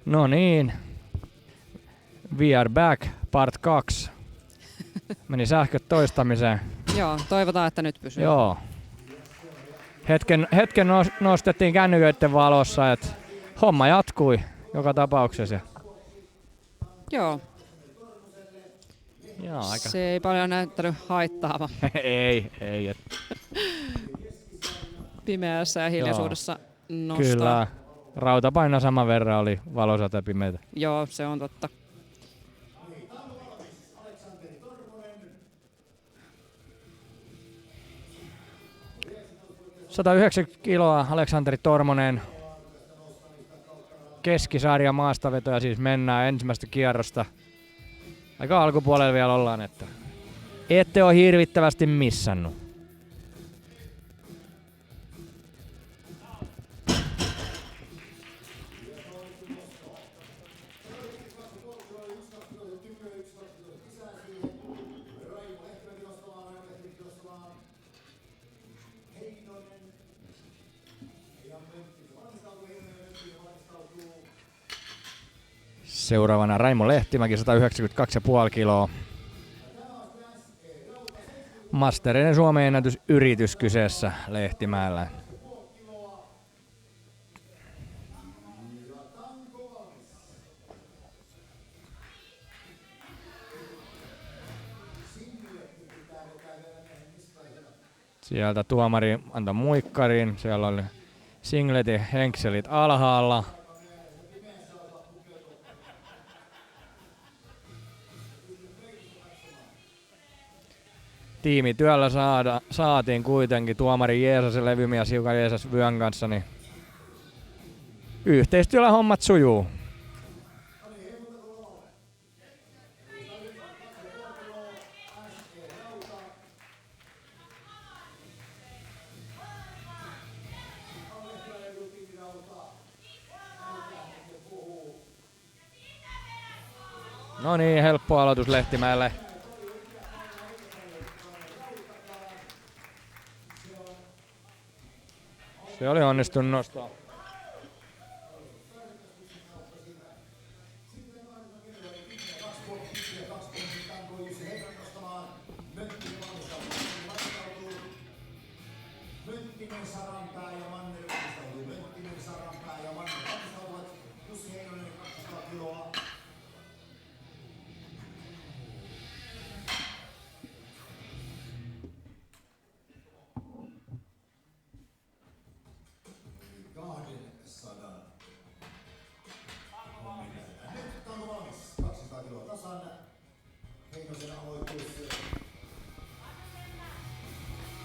No niin. We are back, part 2. Meni sähköt toistamiseen. Joo, toivotaan, että nyt pysyy. Joo. Hetken nostettiin kännyköiden valossa, että homma jatkui joka tapauksessa. Joo. Joo, aika. Se ei paljon näyttänyt haittaava. ei. Pimeässä ja hiljaisuudessa nostaa. Kyllä. Rautapaino saman verran oli valoisat ja pimeitä. Joo, se on totta. ...190 kiloa Aleksanteri Tormonen. Keskisarja maastavetoja siis mennään ensimmäistä kierrosta. Aika alkupuolella vielä ollaan, että ette ole hirvittävästi missannut. Seuraavana Raimo Lehtimäki, 192,5 kiloa. Mastereiden Suomen ennätysyritys kyseessä Lehtimäellä. Sieltä tuomari antoi muikkarin, siellä oli singletin henkselit alhaalla. Tiimityöllä saatiin kuitenkin tuomari Jeesus ja levymies hiukan Jeesus vyön kanssa, niin yhteistyöllä hommat sujuu. No niin, helppo aloitus Lehtimäelle. Se oli onnistunut nostaa.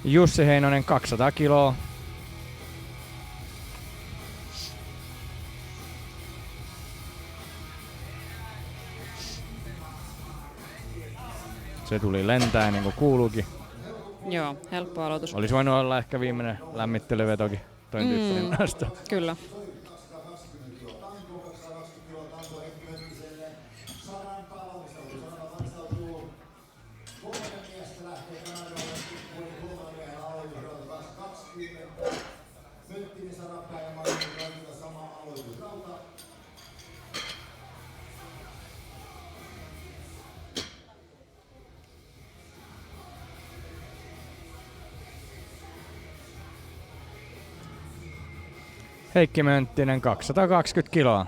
Jussi Heinonen 200 kiloa. Se tuli lentää niin kuin kuuluukin. Joo, helppo aloitus. Olisi voinut olla ehkä viimeinen lämmittelyvetokin toin tyyppinen nosto. Kyllä. Heikki Mönttinen 220 kiloa.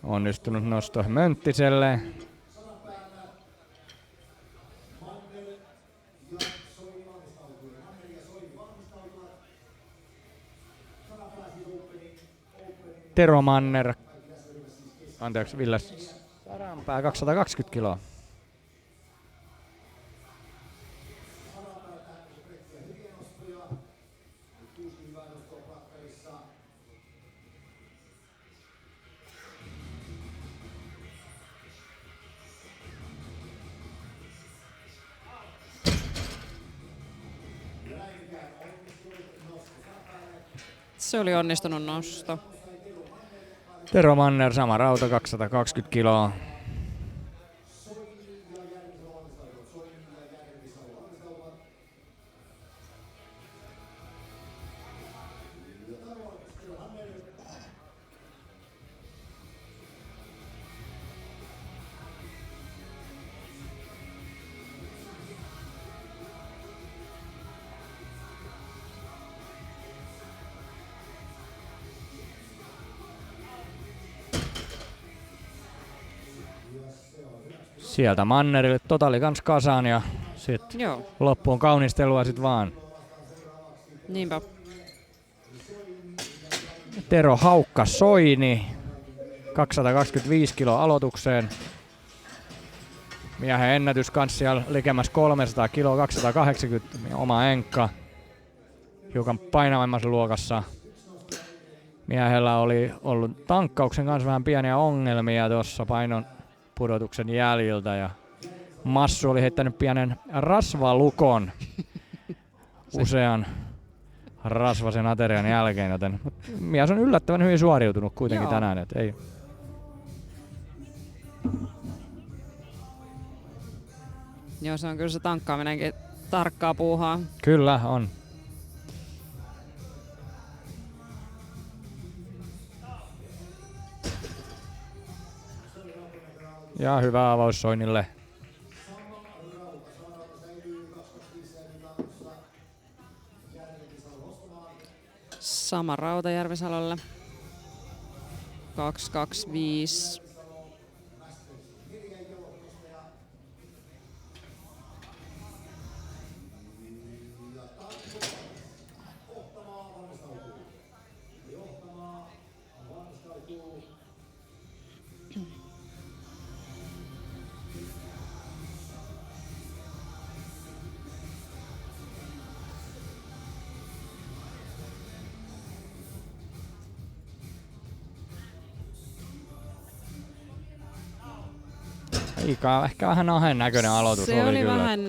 Onnistunut nosto Mönttiselle. Tero Manner, Ville Saranpää 220 kiloa. Se oli onnistunut nosto. Tero Manner, sama rauta, 220 kiloa. Sieltä Mannerille totali kans kasaan ja sit Joo, loppuun kaunistelua sit vaan. niinpä. Tero Haukka Soini, 225 kiloa aloitukseen. Miehen ennätys kans siellä likemmäs 300 kiloa, 280, oma enkka. Hiukan painavammassa luokassa. Miehellä oli ollut tankkauksen kanssa vähän pieniä ongelmia tuossa painon pudotuksen jäljiltä ja Massu oli heittänyt pienen rasvalukon usean rasvasen aterian jälkeen, joten mies on yllättävän hyvin suoriutunut kuitenkin. Joo. Tänään. Et ei. Joo, se on kyllä se tankkaaminenkin tarkkaa puuhaa. Kyllä on. Ja hyvä avaus Soinille. Sama rauta Järvisalolle. 225. Ehkä vähän ahen näköinen aloitus se oli kyllä. Vähän,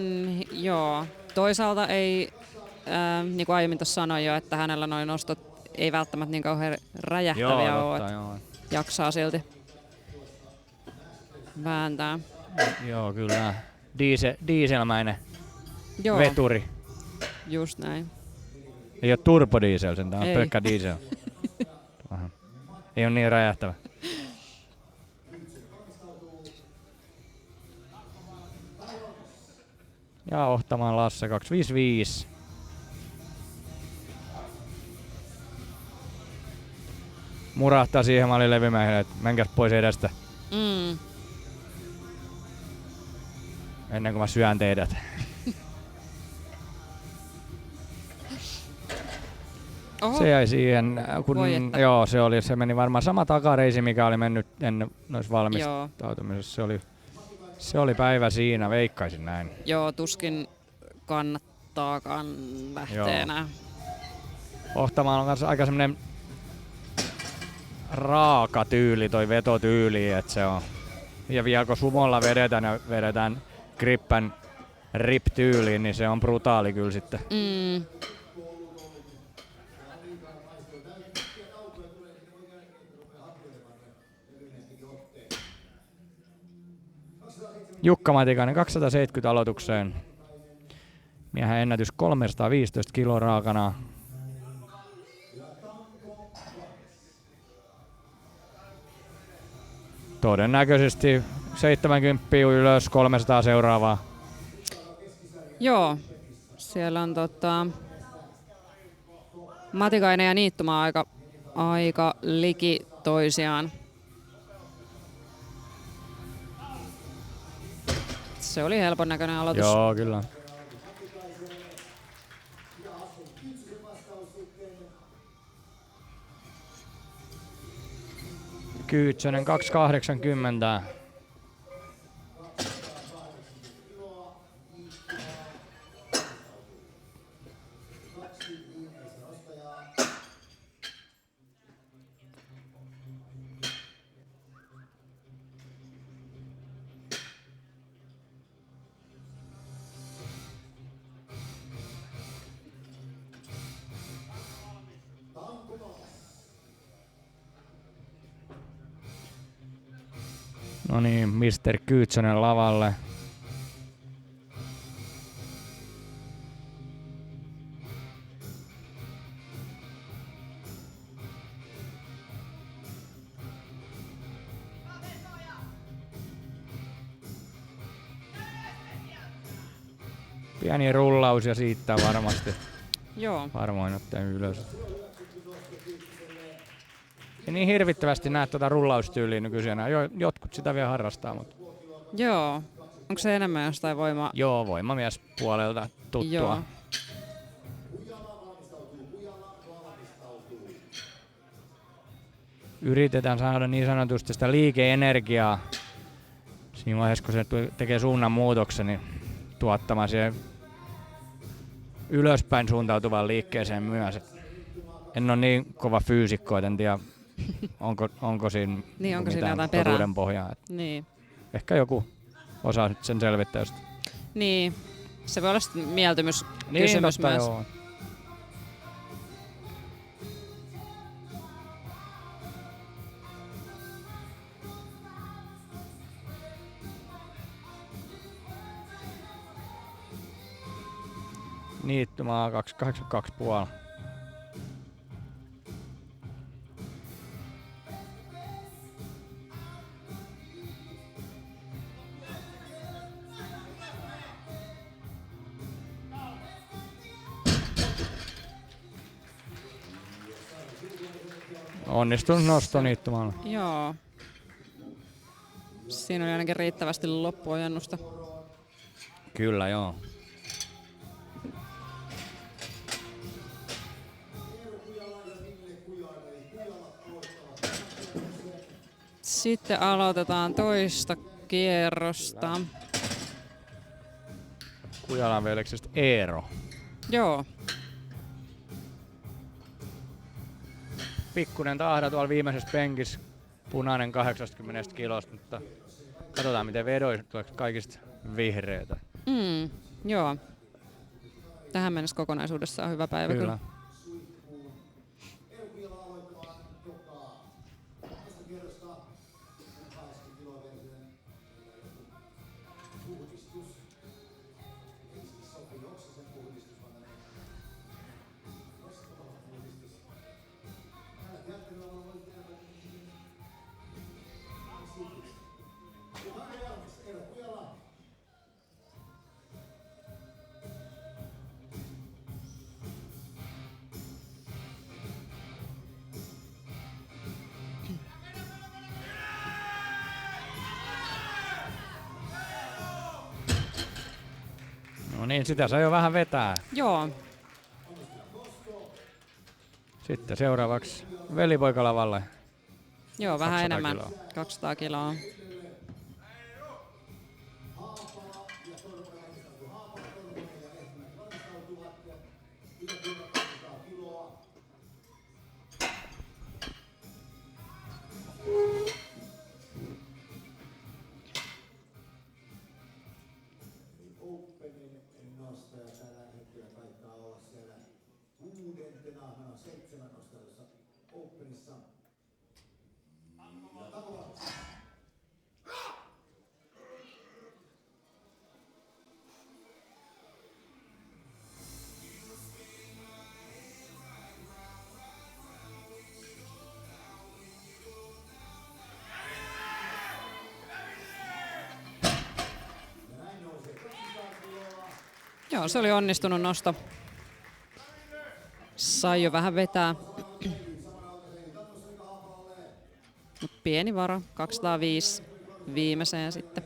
joo. Toisaalta ei, niin kuin aiemmin tuossa sanoin jo, että hänellä noin nostot ei välttämättä niin kauhean räjähtäviä ole, että jaksaa silti vääntää. Joo, kyllä. Dieselmäinen Joo. Veturi. Just näin. Ei ole turbodiesel, sentään on pelkkä diesel. Ei ole niin räjähtävä. Ja ohtamaan Lasse 255. Murahtaa siihen maalin levymäihelle, että menkääs pois edestä. Ennen kuin mä syön teidät. Oho. Se jäi siihen, kun joo, se meni varmaan sama takareisi, mikä oli mennyt ennen noissa valmistautumisessa. Se oli päivä siinä, veikkaisin näin. Joo, tuskin kannattaakaan lähteä enää. Ohtamaan on kanssa aika semmonen raaka tyyli, toi vetotyyli, että se on. Ja vielä kun sumolla vedetään grippän rip-tyyliin, niin se on brutaali kyllä sitten. Jukka Matikainen 270 aloitukseen. Miehen ennätys 315 kiloa raakana. Todennäköisesti 70 ylös, 300 seuraavaa. Joo, siellä on Matikainen ja Niittuma aika liki toisiaan. Se oli helpon näköinen aloitus. Joo, kyllä. Kyytsonen 280. No niin, Mr. Kyytsonen lavalle. Pieni rullaus ja siitä varmasti. Joo. Varmoin ottaa ylös. Ei niin hirvittävästi näe tuota rullaustyyliä nykyisenä. Jotkut sitä vielä harrastaa, mutta... Joo. Onko se enemmän jostain voimaa? Joo, voimamies puolelta tuttua. Joo. Yritetään saada niin sanotusti sitä liikeenergiaa siinä vaiheessa, kun se tekee suunnanmuutoksen, niin tuottamaan siihen ylöspäin suuntautuvan liikkeeseen myös. En ole niin kova fyysikko, et en tiedä, onko siinä, niin, onko siinä mitään jotain totuuden pohjaa. Niin. Ehkä joku osaa sen selvittää just. Niin. Se voi olla sitten mieltymyskysymys niin, myös. Joo. Niittymaa 282,5. Onnistunut nosto niittymaalla. Joo. Siinä oli ainakin riittävästi loppuojennusta. Kyllä, joo. Sitten aloitetaan toista kierrosta. Kujalan veljeksestä Eero. Joo. Pikkunen tahda tuolla viimeisessä penkissä. Punainen 80 kilosta, mutta katsotaan miten vedoissa tuleeko kaikista vihreitä. Joo. Tähän mennessä kokonaisuudessaan on hyvä päivä kyllä. No niin, sitä sai jo vähän vetää. Joo. Sitten seuraavaksi velipoika lavalle. Joo, vähän enemmän. Kiloa. 200 kiloa. Joo, se oli onnistunut nosto. Sai jo vähän vetää. Mut pieni varo, 205 viimeiseen sitten.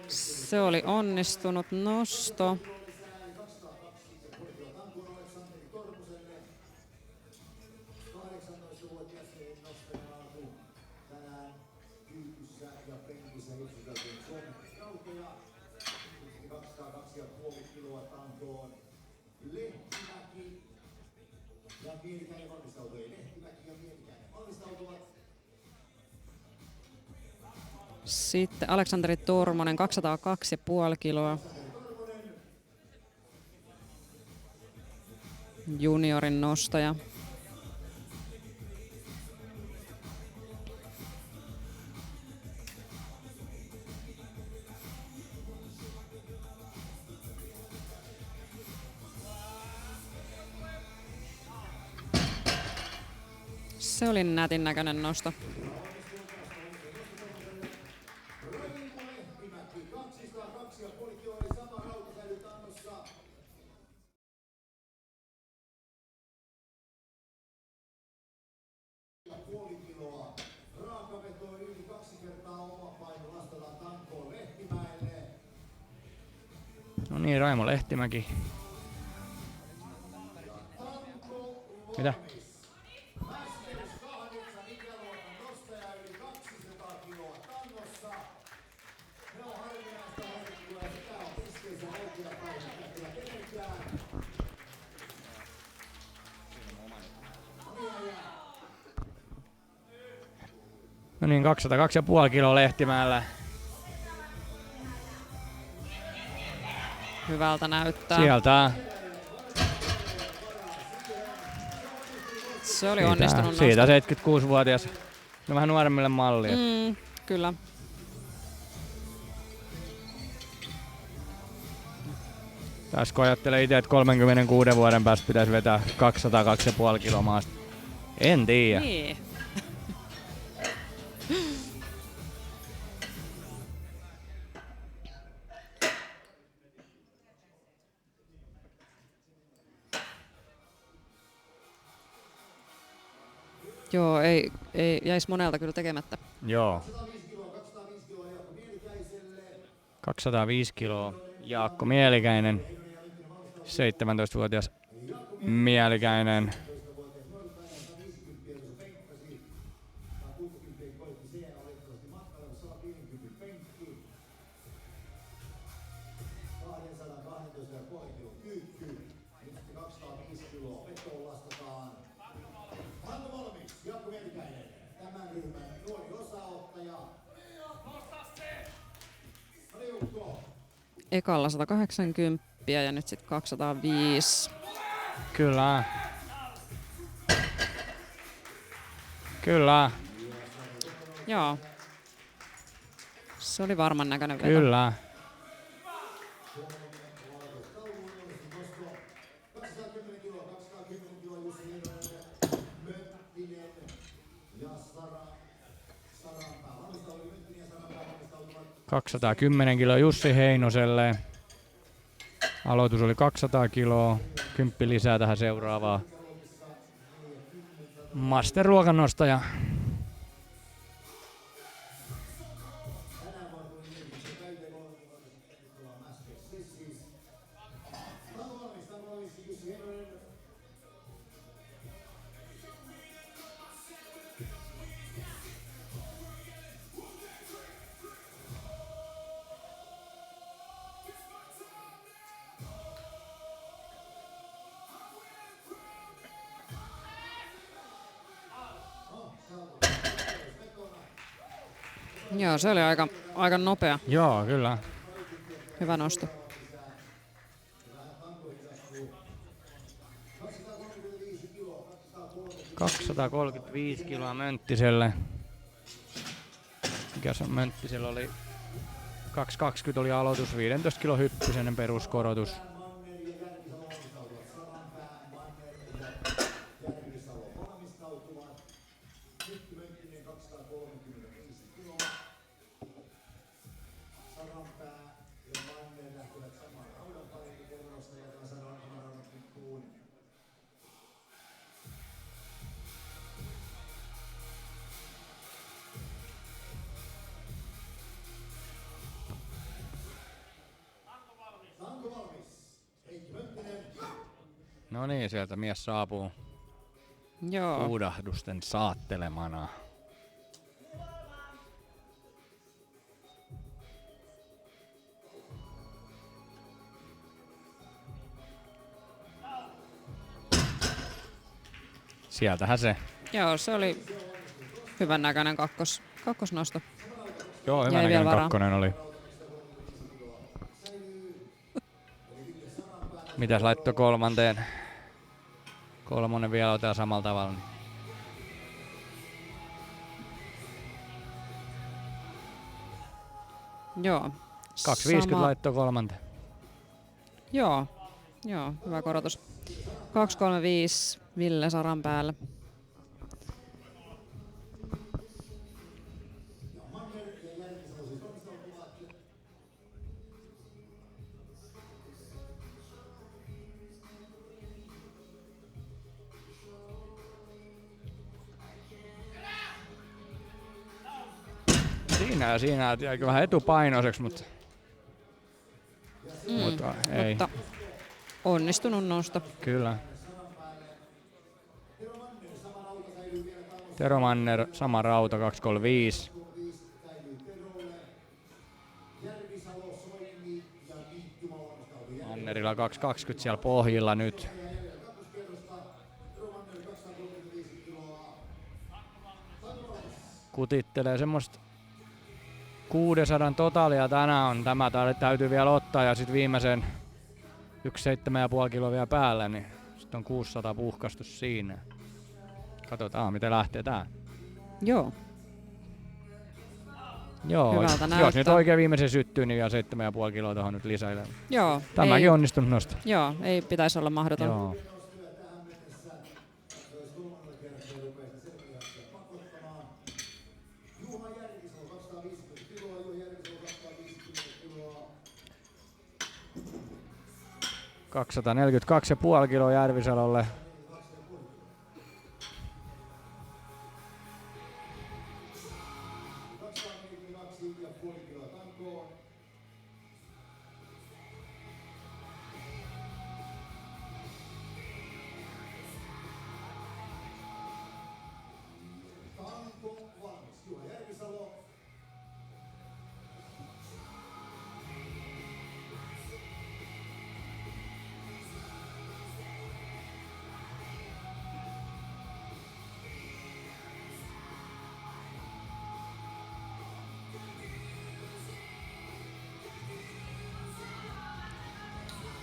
Se oli onnistunut nosto. Sitten Aleksanteri Turmonen 202,5 kiloa. Juniorin nostaja. Se oli nätin näköinen nosto. No niin, Raimo Lehtimäki. Mitä? No niin, 202,5 kiloa Lehtimäellä. Hyvältä näyttää. Sieltä. Se oli onnistunut nosto. Siitä 76-vuotias. No vähän nuoremmille mallia. Kyllä. Tässä kun ajattelee itse, että 36 vuoden päästä pitäisi vetää 202,5 kiloa maasta. En tiedä. Niin. Joo, ei jäisi monelta kyllä tekemättä. Joo. 205 kiloa Jaakko Mielikäinen. 17-vuotias Mielikäinen. Ekalla 180 ja nyt sitten 205. Kyllä. Kyllä. Joo. Se oli varman näköinen veto. Kyllä. ...210 kiloa Jussi Heinoselle. Aloitus oli 200 kiloa. 10 lisää tähän seuraavaan. Master ruokannostaja. Joo, se oli aika nopea. Joo, kyllä. Hyvä nosto. ...235 kiloa Mönttiselle. Mikä se Mönttisellä oli? 220 oli aloitus, 15 kilo hyppysenen peruskorotus. No niin, sieltä mies saapuu. Joo. Uudahdusten saattelemana. Sieltähän se. Joo, se oli hyvän näköinen kakkosnosto. Joo, hyvän näköinen kakkonen oli. Mitäs laittoi kolmanteen? Kolmonen vielä ottaa samalla tavalla. Joo. 250 laittoi kolmanteen. Joo, hyvä korotus. 235 Ville Saran päälle. Siinä jäikö vähän etupainoiseksi, mutta ei. Mutta onnistunut nosto. Kyllä. Tero Manner, sama rauta, 235. Mannerilla 220 siellä pohjilla nyt. Kutittelee semmoista 600 totaalia tänään on. Tämä täytyy vielä ottaa ja sitten viimeisen 7,5 kiloa vielä päälle, niin sitten on 600 puhkastu siinä. Katsotaan miten lähtee tää. Joo. Joo, jos nyt oikein viimeisen syttyy, niin vielä 7,5 kiloa tuohon nyt lisäillä. Joo. Tämäkin onnistunut nosto. Joo, ei pitäisi olla mahdoton. Joo. $242,5 kiloa Järvisalolle.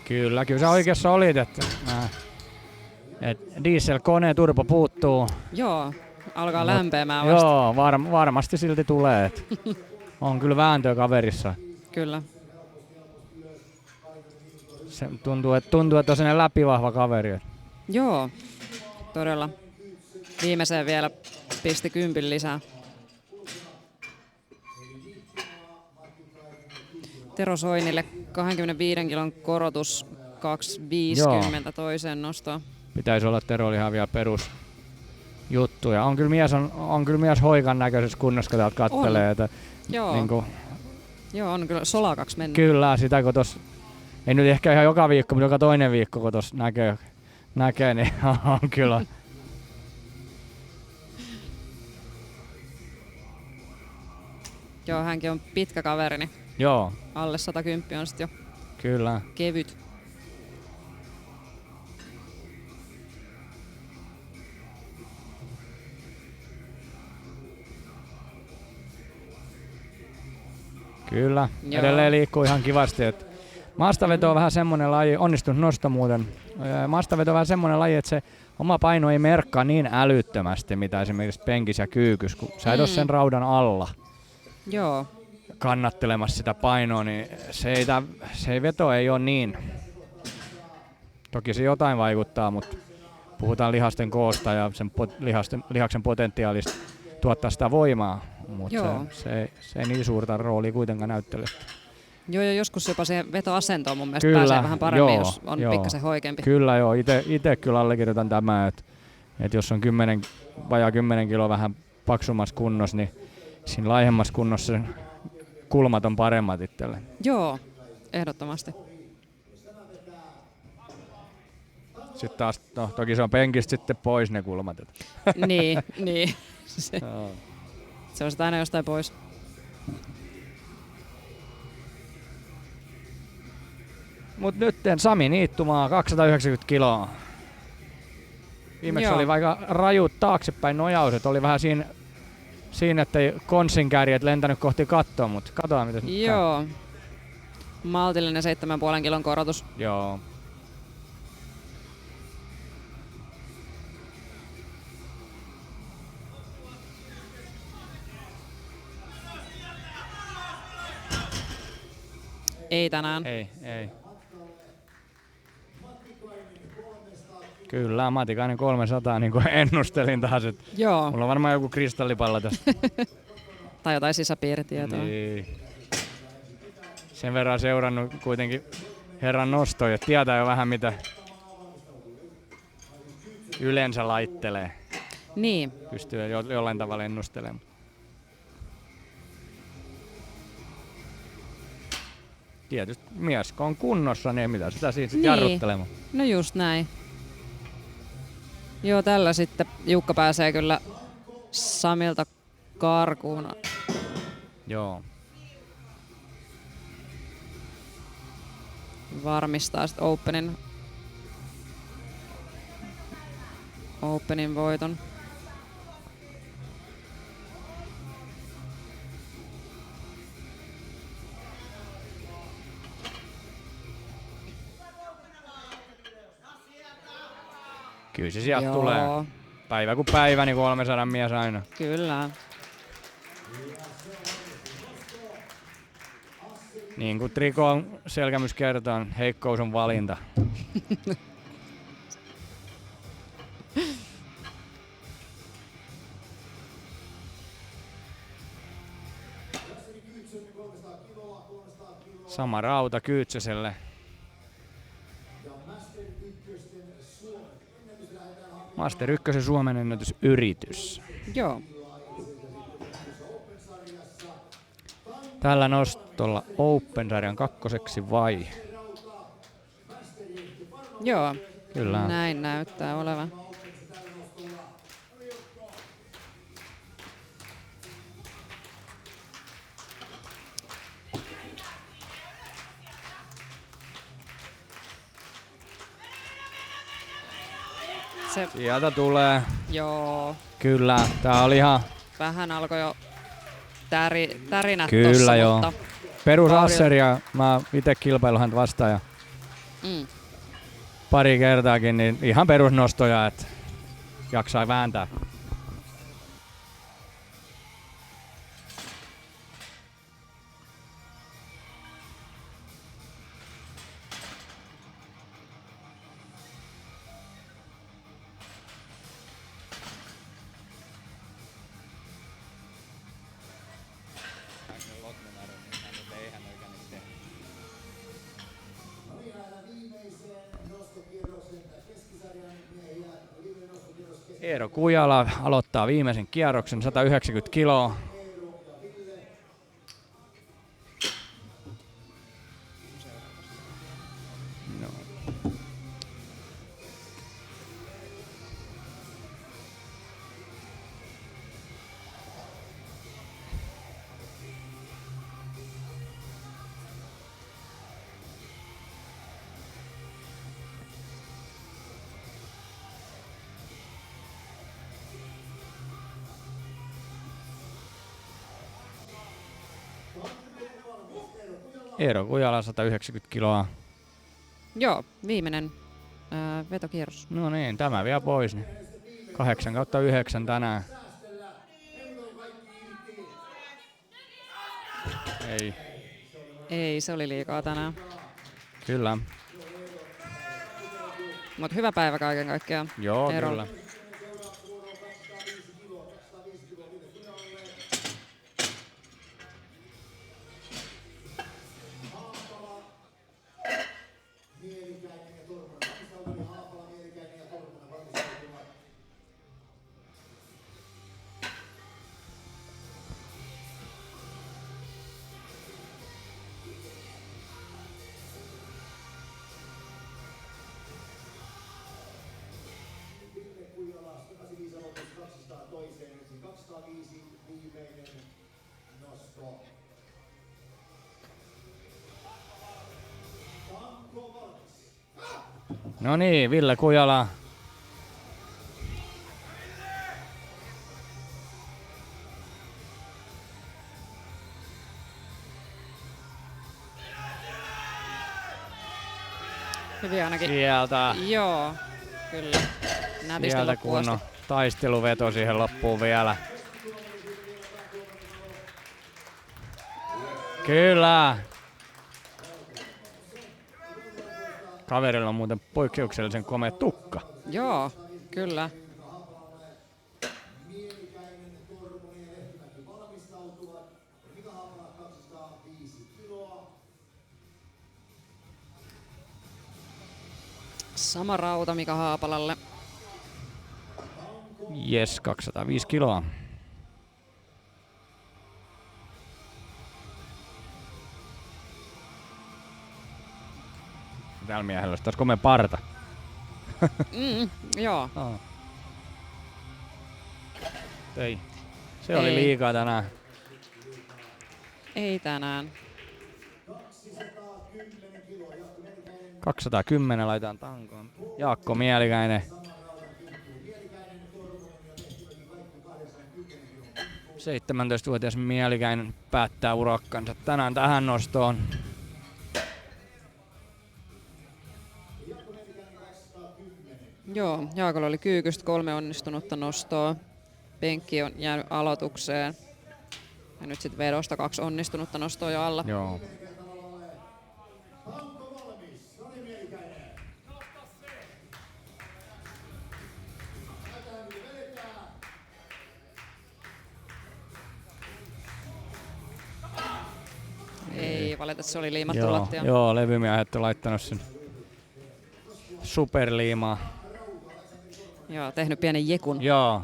Kyllä sä oikeassa olit, että dieselkone turbo puuttuu. Joo, alkaa lämpeämään vasta. Joo, varmasti silti tulee. On kyllä vääntöä kaverissa. Kyllä. Se tuntuu, että on sellainen läpivahva kaveri. Joo, todella. Viimeiseen vielä pisti 10 lisää. Tero Soinille 25 kilon korotus, 250 toiseen nostoon. Pitäisi olla Terolla ihan vielä perusjuttuja. On kyllä mies hoikan näköisessä kunnossa, kun täältä kattelee. Että Joo. Niinku, Joo, on kyllä solakaksi mennyt. Kyllä, sitä kun tos, ei nyt ehkä ihan joka viikko, mutta joka toinen viikko, kun tos näkee niin on kyllä. Joo, hänkin on pitkä kaveri, niin Joo. alle 110 on sit jo Kyllä. kevyt. Kyllä, Joo. edelleen liikkuu ihan kivasti. Maastaveto on vähän semmonen laji, onnistunut nosto muuten. Maastaveto on vähän semmonen laji, että se oma paino ei merkkaa niin älyttömästi, mitä esimerkiksi penkissä ja kyykys, kun sä et ole sen raudan alla. Joo. Kannattelemassa sitä painoa, niin se veto ei ole niin. Toki se jotain vaikuttaa, mutta puhutaan lihasten koosta ja sen lihaksen potentiaalista tuottaa sitä voimaa, mutta se ei niin suurta roolia kuitenkaan näyttele. Joo, ja joskus jopa siihen vetoasentoon mun mielestä pääsee vähän paremmin, jos on pikkasen hoikempi. Kyllä joo, itse kyllä allekirjoitan tämän, että jos on 10 kiloa vähän paksummassa kunnossa, niin siinä laihemmassa kunnossa kulmat on paremmat itselle. Joo, ehdottomasti. Sitten taas, toki se on penkistä sitten pois ne kulmat. niin. Se on sitä aina jostain pois. Mut nyt Sami Niittumaa 290 kiloa. Viimeksi oli aika rajut taaksepäin nojauset. Oli vähän siinä ettei konsin kärjet lentänyt kohti kattoa, mutta katsotaan mitä nyt Joo. Maltillinen 7,5 kilon korotus. Joo. Ei tänään. Ei. Kyllä, Matikainen 300, niin kuin ennustelin taas. Joo. Mulla on varmaan joku kristallipallo tässä. Tai jotain sisäpiiritietoa. Niin. Sen verran seurannut kuitenkin herran nostoja, että tietää jo vähän mitä yleensä laittelee. Niin. Pystyy jollain tavalla ennustelemaan. Tietysti mies, kun on kunnossa, niin mitä sitä siitä niin. jarruttelemaan. No just näin. Joo, tällä sitten Jukka pääsee kyllä Samilta karkuun. Joo. Varmistaa sitten Openin voiton. Kyllä se sieltä tulee. Päivä kuin päivä, niin 300 mies aina. Kyllä. Niin kuin Trikon selkämys kertoo, heikkous on valinta. Sama rauta Kyytsäselle. Master 1 Suomen ennätysyritys. Joo. Tällä nostolla Open-sarjan kakkoseksi vai? Joo. Kyllä. Näin näyttää olevan. Sieltä tulee. Joo. Kyllä, tää oli ihan... Vähän alkoi jo tärinät kyllä tossa, joo. Mutta... Perusasseria, mä ite kilpailun häntä vastaan ja pari kertaakin, niin ihan perusnostoja, että jaksaa vääntää. Eero Kujala aloittaa viimeisen kierroksen, 190 kiloa. No. Eero Kujala 190 kiloa. Joo, viimeinen vetokierros. No niin, tämä vielä pois. Niin 8/9 tänään. Ei. Ei, se oli liikaa tänään. Kyllä. Mut hyvä päivä kaiken kaikkiaan. Joo, Eerolla. kyllä. No niin, Ville Kujala Lehtmäki. Sieltä. Joo, kyllä. Nätisti Sieltä loppuun asti. kunnon taisteluveto siihen loppuun vielä. Kyllä. Kaverilla on muuten poikkeuksellisen komea tukka. Joo, kyllä. Sama rauta Mika Haapalalle. Jes, 205 kiloa. Tällä miehellä olisi taas komea parta. Joo. Oh. Ei. Se oli liikaa tänään. Ei tänään. 210 laitetaan tankoon. Jaakko Mielikäinen. 17-vuotias Mielikäinen päättää urakkansa tänään tähän nostoon. Joo, Jaakolla oli kyykystä 3 onnistunutta nostoa. Penkki on jäänyt aloitukseen. Ja nyt sitten vedosta 2 onnistunutta nostoa jo alla. Joo. Ei valita, se oli liimattu lattia. Joo, levymiehet on laittanut sen superliimaa. Joo, tehnyt pienen jekun. Joo.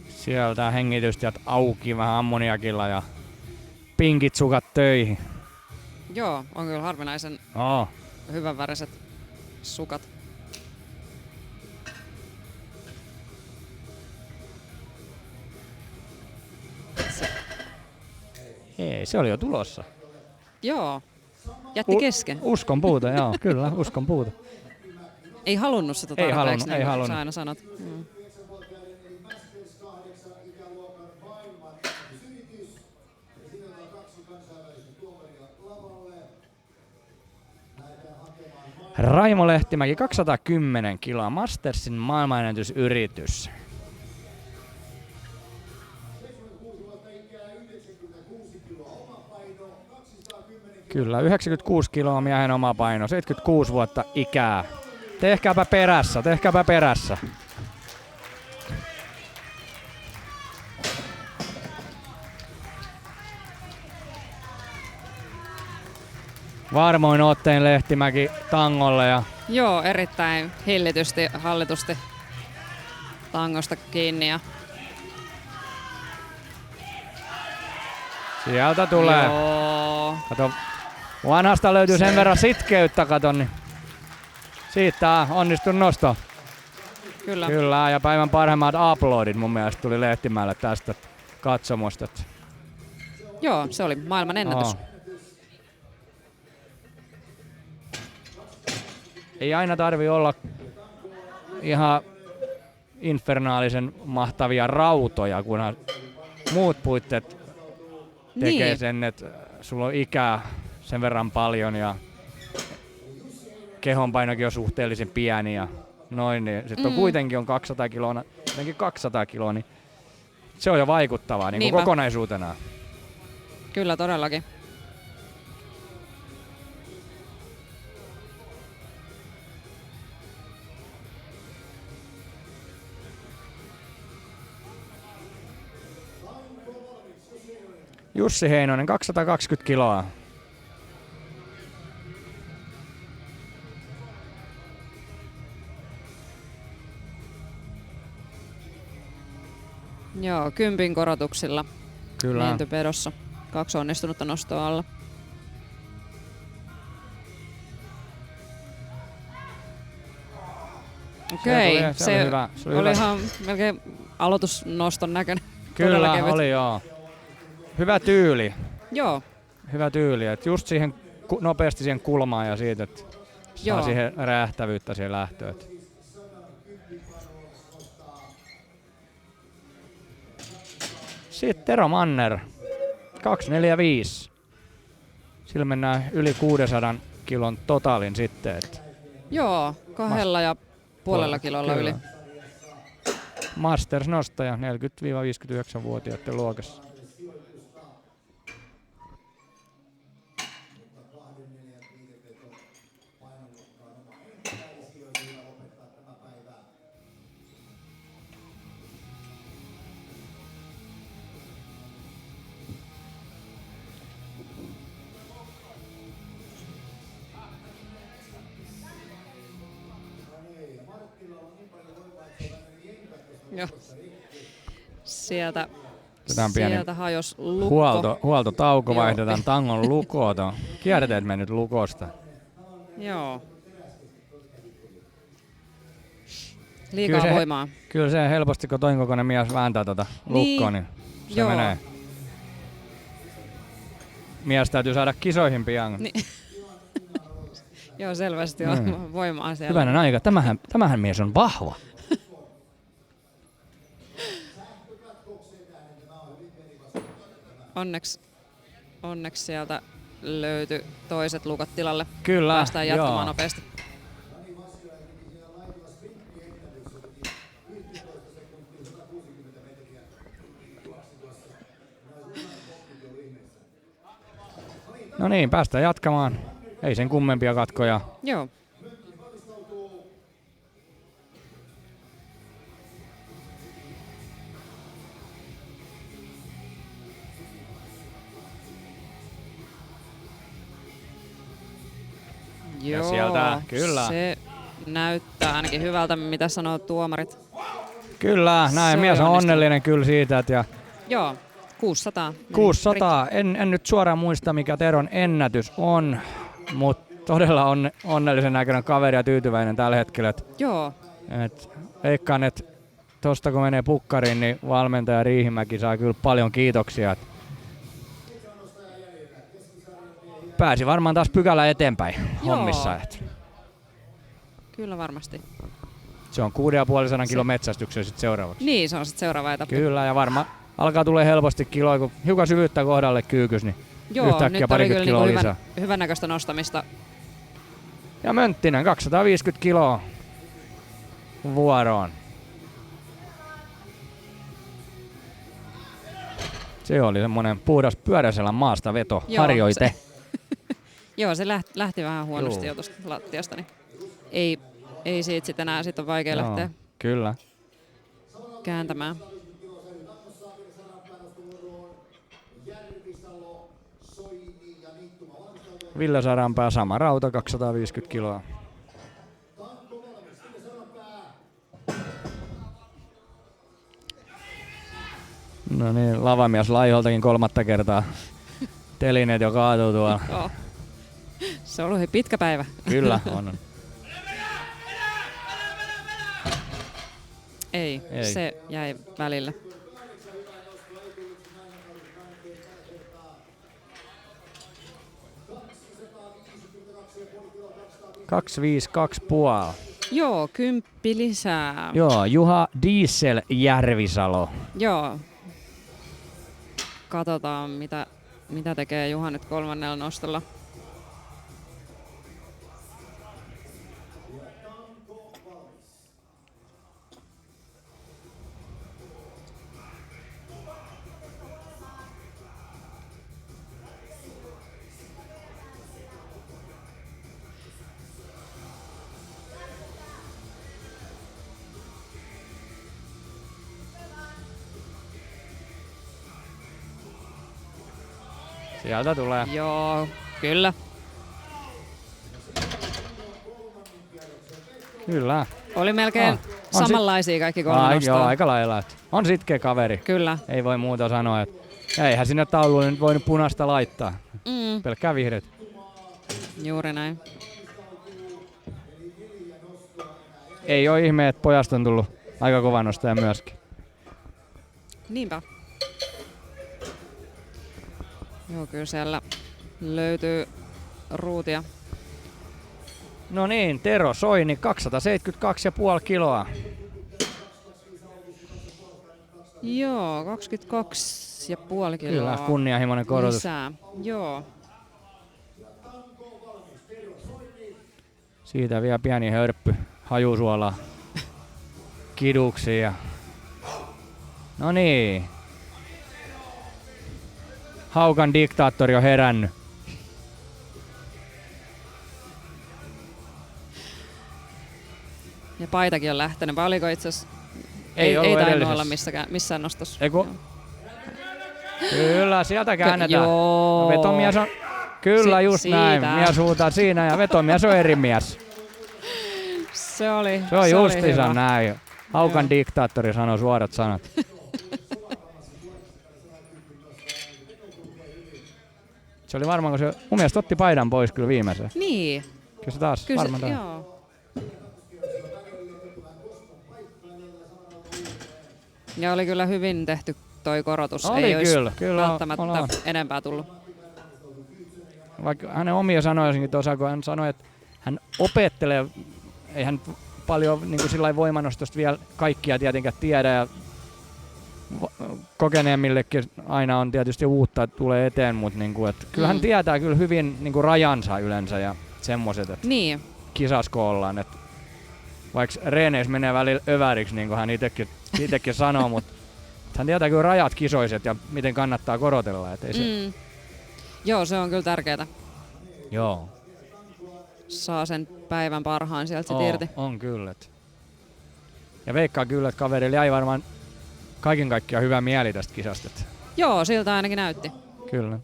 Sieltä hengitystiet auki vähän ammoniakilla ja pinkit sukat töihin. Joo, on kyllä harvinaisen hyvän väriset sukat. Ei, se oli jo tulossa. Joo, jätti kesken. Uskon puute, joo, kyllä, uskon puute. Ei halunnut sitä Ei tarpeeksi, halunnut, ei halunnut. sä aina sanot. Raimo Lehtimäki, 210 kiloa, Mastersin maailmanennätysyritys. Kyllä, 96 kiloa miehen oma paino, 76 vuotta ikää. Tehkääpä perässä, tehkääpä perässä. Varmoin otteen Lehtimäki tangolle. Ja Joo, erittäin hillitysti, hallitusti tangosta kiinni. Ja sieltä tulee. joo. Kato, vanhasta löytyy sen verran sitkeyttä, kato, niin siitä onnistui nosto. Kyllä. Kyllä, ja päivän parhaimmat uploadit mun mielestä tuli Lehtimäelle tästä katsomusta. Joo, se oli maailman ennätys. Ei aina tarvi olla ihan infernaalisen mahtavia rautoja, kunhan muut puitteet tekee sen, että sulla on ikää sen verran paljon ja kehonpainokin on suhteellisen pieni ja noin, niin sitten on kuitenkin on 200 kiloa, jotenkin 200 kiloa, niin se on jo vaikuttavaa niin kuin kokonaisuutena. Kyllä, todellakin. Jussi Heinonen, 220 kiloa. Joo, 10 korotuksilla. Kyllä. Menty pedossa. 2 onnistunutta nostoa alla. Okei, se oli ihan melkein aloitusnoston näköinen. Kyllä, oli joo. Hyvä tyyli. Joo. Hyvä tyyli, että just siihen nopeasti siihen kulmaan ja siitä, että saa Joo. siihen räjähtävyyttä siihen lähtöön. Sitten Tero Manner, 245. Sillä mennään yli 600 kilon totaalin sitten. Joo, 2,5 kilolla yli. Masters-nostaja 40-59-vuotiaiden luokassa. Joo. Sieltä pieni hajos lukko. Huoltotauko, vaihdetaan tangon lukoon. Kierteet mennyt lukosta. Joo. Liikaa voimaa. Kyllä se helposti, kun toin kokoinen mies vääntää tuota lukkoa, niin se joo. menee. Mies täytyy saada kisoihin pian. Niin. Joo, selvästi on voimaa siellä. Hyvänen aika, tämähän mies on vahva. Onneksi sieltä löytyi toiset lukot tilalle. Kyllä, päästään jatkamaan joo. nopeasti. No niin, päästään jatkamaan. Ei sen kummempia katkoja. Joo. Ja sieltä, kyllä. Se näyttää ainakin hyvältä, mitä sanoo tuomarit. Kyllä, näin. Mies on onnellinen kyllä siitä. Että Joo, 600. 600. En nyt suoraan muista, mikä Teron ennätys on, mutta todella onnellisen näköinen kaveri ja tyytyväinen tällä hetkellä. Joo. Veikkaan, että tosta kun menee pukkariin, niin valmentaja Riihimäki saa kyllä paljon kiitoksia. Pääsi varmaan taas pykälä eteenpäin hommissa. Kyllä varmasti. Se on 6,5 kilon metsästyksellä sitten seuraavaksi. Niin, se on sitten seuraava etappi. Kyllä, ja varmaan alkaa tulee helposti kiloja, kun hiukan syvyyttä kohdalle kyykys, niin joo, yhtäkkiä nyt parikymmentä kiloa niinku lisää. Hyvän näköistä nostamista. Ja Mönttinen, 250 kiloa vuoroon. Se oli semmoinen puhdas pyöräisellä maasta veto, harjoite. Joo, se lähti vähän huonosti jo tuosta lattiasta, niin ei siitä sitten enää sit on vaikea lähteä kyllä kääntämään. Ville Saranpää, sama rauta, 250 kiloa. No niin, lavamies Laiholtakin 3. kertaa. Telineet jo kaatuu tuolla. Joo. Se on ollut pitkä päivä. Kyllä, on. Ei, se jäi välille. $252,5. Joo, 10 lisää. Joo, Juha Diesel Järvisalo. Joo. Katsotaan mitä tekee Juha nyt 3. nostolla. Sieltä tulee. Joo, kyllä. Kyllä. Oli melkein samanlaisia kaikki 3 nostoa. Joo, aika lailla. On sitkeä kaveri. Kyllä. Ei voi muuta sanoa. Ja eihän sinne taululle nyt voinut punaista laittaa. Pelkkää vihreät. Juuri näin. Ei ole ihme, että pojasta on tullut aika kova nostaja myöskin. Niinpä. Joo, kyllä siellä löytyy ruutia. No niin, Tero Soini, 272,5 kiloa. Joo, 22,5 kiloa. Kyllä, kunnianhimoinen korotus. Lisää. Joo. Siitä vielä pieni hörppy hajusuolaa kiduksiin. No niin. Haukan diktaattori on herännyt. Ja paitakin on lähtenyt, vai oliko itse asiassa... Ei tainnut olla missään nostossa. Kyllä, sieltä käännetään. Joo. Vetomies on... Kyllä, just siitä. näin. Mies huutaa siinä ja vetomies on eri mies. Se on justiinsa näin. Haukan diktaattori sanoi suorat sanat. Se oli varmaan, kun se mun mielestä otti paidan pois kyllä viimeisen. Niin. Kyllä se taas Kyllä varmaan taas. joo. Ja oli kyllä hyvin tehty toi korotus. Oli ei kyllä välttämättä enempää tullut. Vaikka hänen omia sanoisinkin tuossa, kun hän sanoi, että hän opettelee, ei hän paljon niin kuin voimanostosta vielä kaikkia tietenkään tiedä ja kokeneemmillekin aina on tietysti uutta, että tulee eteen, mutta niin kuin, että kyllä hän tietää kyllä hyvin niin kuin rajansa yleensä ja semmoiset, että niin. Kisasko ollaan, että vaikka reeneissä menee välillä öväriksi, niin kuin hän itsekin sanoo, mutta hän tietää kyllä rajat kisoiset ja miten kannattaa korotella. Että ei se... Joo, se on kyllä tärkeää. Joo. Saa sen päivän parhaan sieltä irti. On kyllä. Ja veikkaan kyllä, että kaverilla jäi varmaan kaiken kaikkiaan hyvä mieli tästä kisasta. Joo, siltä ainakin näytti. Kyllä.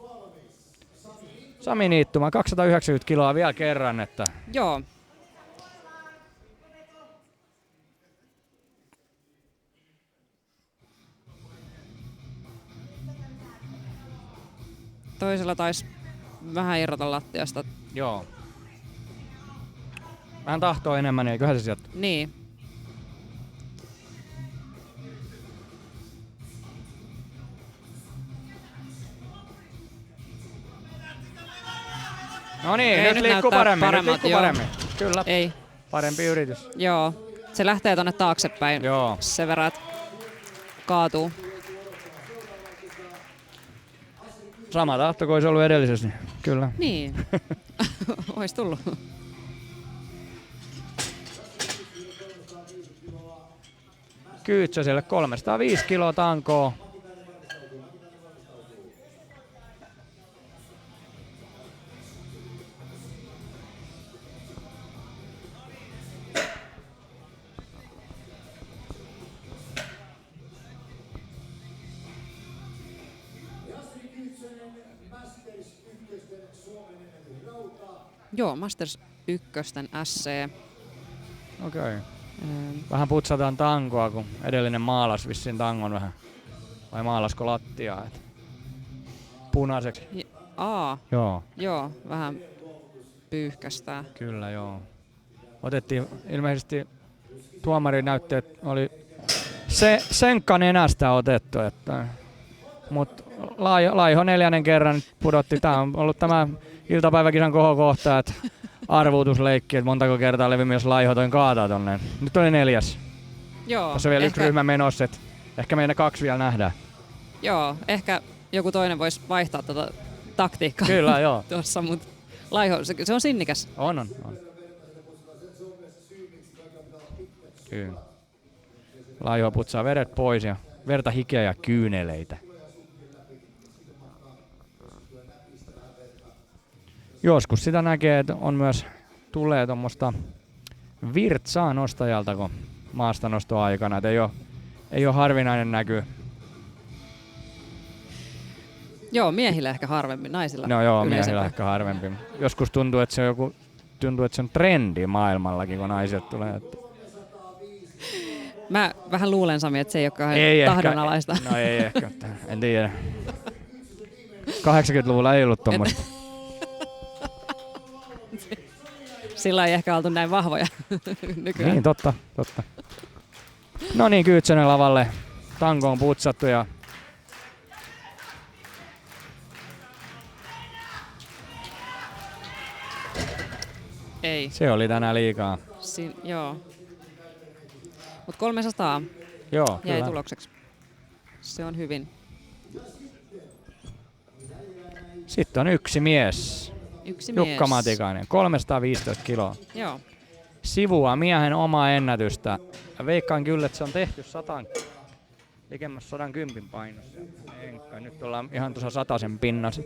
Sami Niittuma, 290 kiloa vielä kerran. Että joo. Toisella taisi vähän irrota lattiasta. Joo. Vähän tahtoo enemmän, niin eiköhän se sieltä. Niin. No niin, nyt liikkuu paremmin. Kyllä, ei. Parempi yritys. Joo, se lähtee tonne taaksepäin. Joo. Sen verran, että kaatuu. Sama tahto kuin olisi ollut edellisessä, niin kyllä. Niin, ois tullut. Kyytsäselle 305 kiloa tankoa. Joo, Masters 1 SC. Okei. Vähän putsataan tankoa, kun edellinen maalas vissiin tangon vähän. Vai maalasko lattiaa? Punaiseksi. Joo, vähän pyyhkästää. Kyllä, joo. Otettiin ilmeisesti tuomari näytti, että oli senkka nenästä otettu, että mut Laiho 4. kerran pudotti. Tää on ollut tämä iltapäiväkisan kohokohta, että arvuutusleikki, että montako kertaa levymies Laiho toin kaataa tonne. Nyt oli 4. Joo. Tässä on vielä yksi ryhmä menossa, että ehkä meidän 2 vielä nähdään. Joo, ehkä joku toinen voisi vaihtaa tätä taktiikkaa. Kyllä, joo. Tuossa, mutta Laiho, se on sinnikäs. On. Kyllä. Laiho putsaa veret pois ja verta, hikeä ja kyyneleitä. Joskus sitä näkee, että on myös tulee tuommoista virtsaa nostajalta, kun maastanostoaikana, että ei ole harvinainen näky. Joo, miehillä ehkä harvemmin, naisilla no joo, miehillä ehkä harvempi. Joskus tuntuu, että se on trendi maailmallakin, kun naiset tulee. Että... Mä vähän luulen, Sami, että se ei ole tahdonalaista. No ei ehkä, en tiedä. 80-luvulla ei ollut tommoista. Sillä ei ehkä oltu näin vahvoja nykyään. Niin, totta. No niin, Kyytsänen lavalle. Tanko on putsattu ja Ei. Se oli tänään liikaa. Joo. Mut 300 Joo, jäi kyllä. tulokseksi. Se on hyvin. Sitten on yksi mies. Yksi Jukka mies. Matikainen, 315 kiloa. Joo. Sivua miehen omaa ennätystä. Ja veikkaan kyllä, että se on tehty likemmäs 110 painossa. Enkka. Nyt ollaan ihan tuossa 100 pinnassa.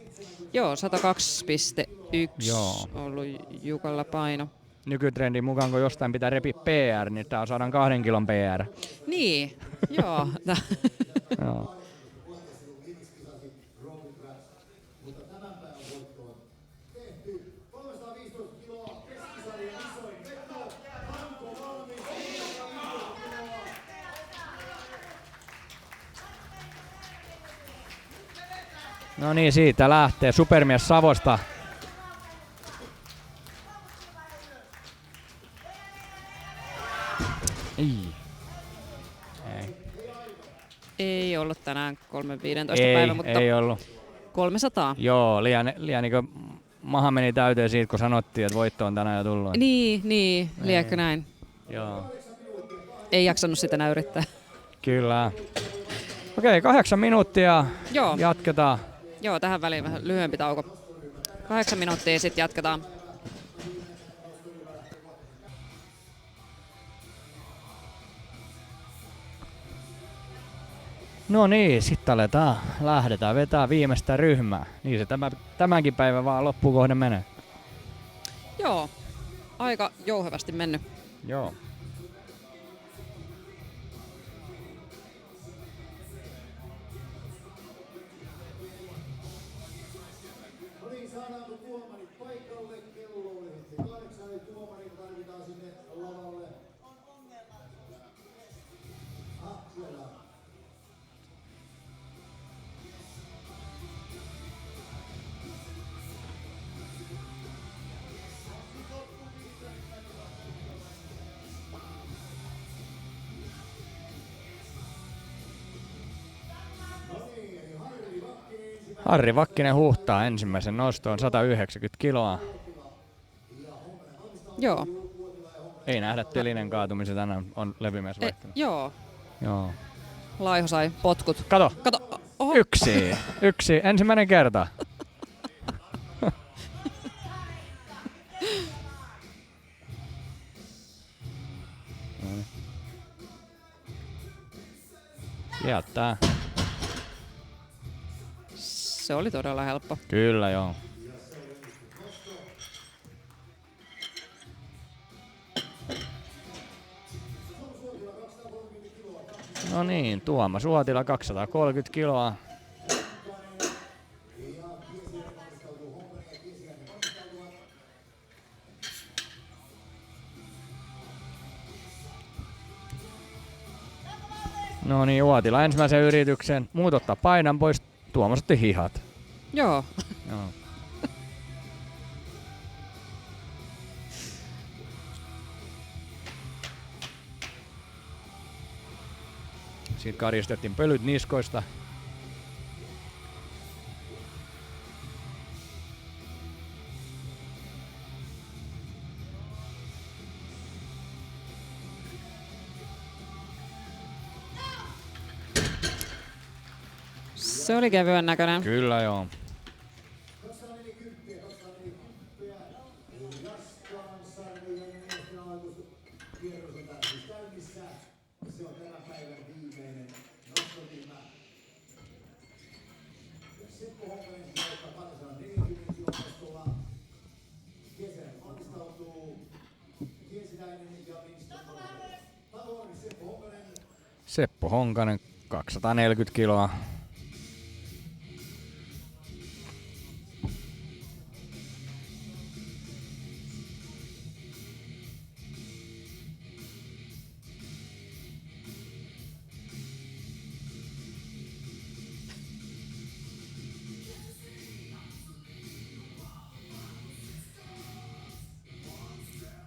Joo, 102,1 Joo. ollut Jukalla paino. Nykytrendin mukaan, kun jostain pitää repi PR, niin tää on 102 kilon PR. Niin, joo. Joo. No niin, siitä lähtee supermies Savosta. Ei ollut tänään 3.15 päivä, mutta ei ollut. 300. Joo, liian niin maha meni täyteen siitä, kun sanottiin, että voitto on tänään jo tullut. Niin, liekö näin? Joo. Ei jaksanut sitä enää yrittää. Kyllä. Okei, 8 minuuttia. Joo. Jatketaan. Joo, tähän väliin vähän lyhyempi tauko. 8 minuuttia, sitten jatketaan. No niin, sitten lähdetään vetää viimeistä ryhmää. Niin se tämänkin päivän vaan loppukohde menee. Joo, aika jouhevasti mennyt. Joo. Harri Vakkinen huuhtaa ensimmäisen nostoon 190 kiloa. Joo. Ei nähdä telinen kaatumisen, tänään on levymies vaihtunut. Joo. Joo. Laiho sai potkut. Kato. Oho. Yksi. Ensimmäinen kerta. Jättää. Se oli todella helppo. Kyllä joo. No niin, Tuomas Uotila 230 kiloa. No niin, Uotila ensimmäisen yrityksen. Muut ottaa painan pois, Tuomas otti hihat. Joo. Joo. Siitä karistettiin pölyt niskoista. Se oli kevyen näköinen. Kyllä joo. Seppo Honkanen 240 kiloa.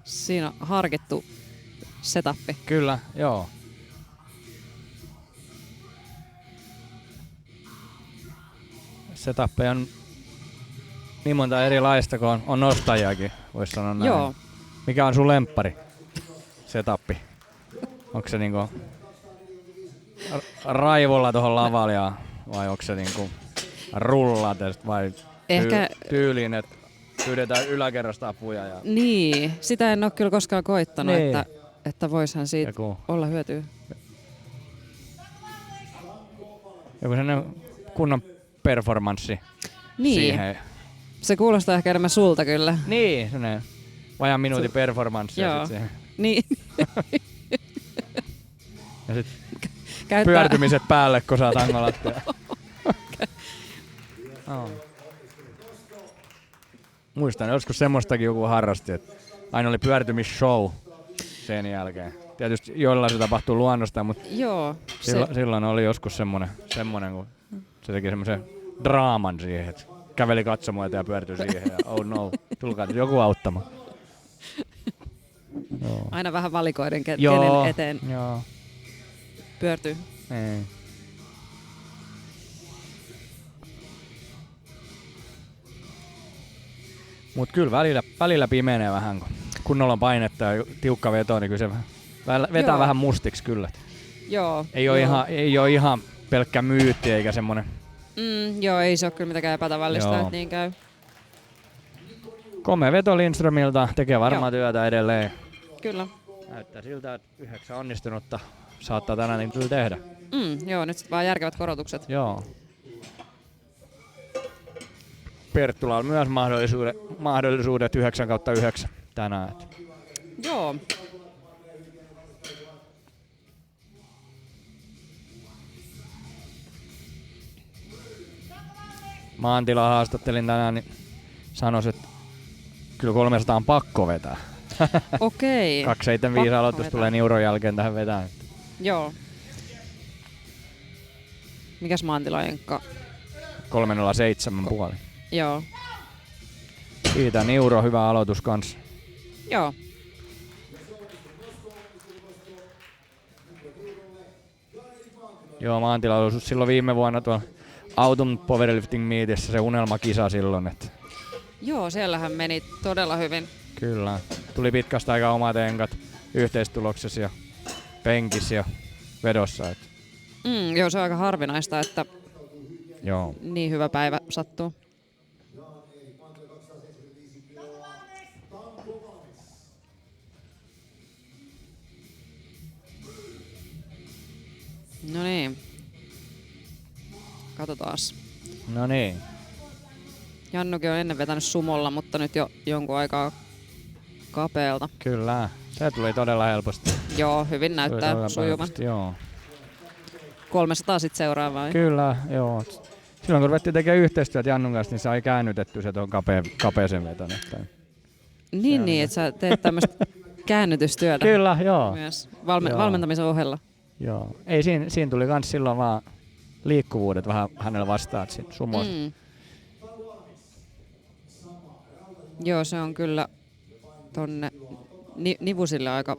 Siinä on harkittu setappi. Kyllä, joo. Setappeja on niin monta erilaista, kun on nostajiakin, voisi sanoa näin. Joo, Mikä on sun lemppari setappi? Onko se niinku raivolla tohon lavalle vai onko se niinku rullatest vai Ehkä tyyliin, että pyydetään yläkerrasta apuja? Ja niin, sitä en ole kyllä koskaan koittanut, niin. että voisihan siitä olla hyötyä. Joku sellainen kunnon performanssi niin. siihen. Se kuulostaa ehkä enemmän sulta kyllä. Niin, sellainen vajan minuutin performanssi. Joo. Niin. Ja sit pyörtymiset päälle, kun saa tangolattia. Oh. Muistan, joskus semmoistakin joku harrasti, että aina oli pyörtymisshow sen jälkeen. Tietysti joilla se tapahtuu luonnosta, mutta joo, silloin oli joskus semmonen, kun se teki semmoisen draaman siihen, että käveli katsomaan ja pyörtyi siihen ja oh no, tulkaa joku auttamaan. Joo. Aina vähän valikoiden, kenen eteen pyörtyy. Ei. Mut kyllä välillä pimenee vähän, kun kunnolla on painetta ja tiukka veto, niin kyllä se vetää vähän mustiksi kyllä. Joo. Ei oo ihan pelkkä myytti eikä semmonen. Joo, ei se oo kyllä mitenkään epätavallista, että niin käy. Komea veto Lindströmiltä, tekee varmaan työtä edelleen. Kyllä. Näyttää siltä, että 9 onnistunutta saattaa tänään niin kyllä tehdä. Joo, nyt sit vaan järkevät korotukset. Joo. Perttula on myös mahdollisuudet 9/9 tänään. Joo. Maantilaa haastattelin tänään, niin sanois, että kyllä 300 on pakko vetää. Okei. 275 aloitus tulee Niuron jälkeen tähän vetään. Joo. Mikäs Maantila Enkka? 307,5. Joo. Siitä Niuro, hyvä aloitus kans. Joo. Joo, Maantila oli silloin viime vuonna tuolla Autumn Powerlifting Meetissä se unelmakisa silloin. Että joo, siellähän meni todella hyvin. Kyllä. Tuli pitkästä aikaa omat enkat yhteistuloksessa ja penkissä ja vedossa. Että Joo, se on aika harvinaista, että joo. Niin hyvä päivä sattuu. No niin. Katsotaas. No niin. Jannukin on ennen vetänyt sumolla, mutta nyt jo jonkun aikaa kapealta. Kyllä. Se tuli todella helposti. Joo, hyvin näyttää sujuvan. Joo. 300 sit seuraavaa. Kyllä, joo. Silloin kun ruvettiin tekemään yhteistyötä Jannun kanssa, niin sai käännytetty se tuon kapeeseen veton. Niin, että sä teet tämmöistä käännytystyötä. Kyllä, joo. Myös valmentamisen ohella. Joo. Ei, siinä tuli kans silloin vaan liikkuvuudet vähän hänellä vastaan siinä sumossa. Joo, se on kyllä tonne nivusille aika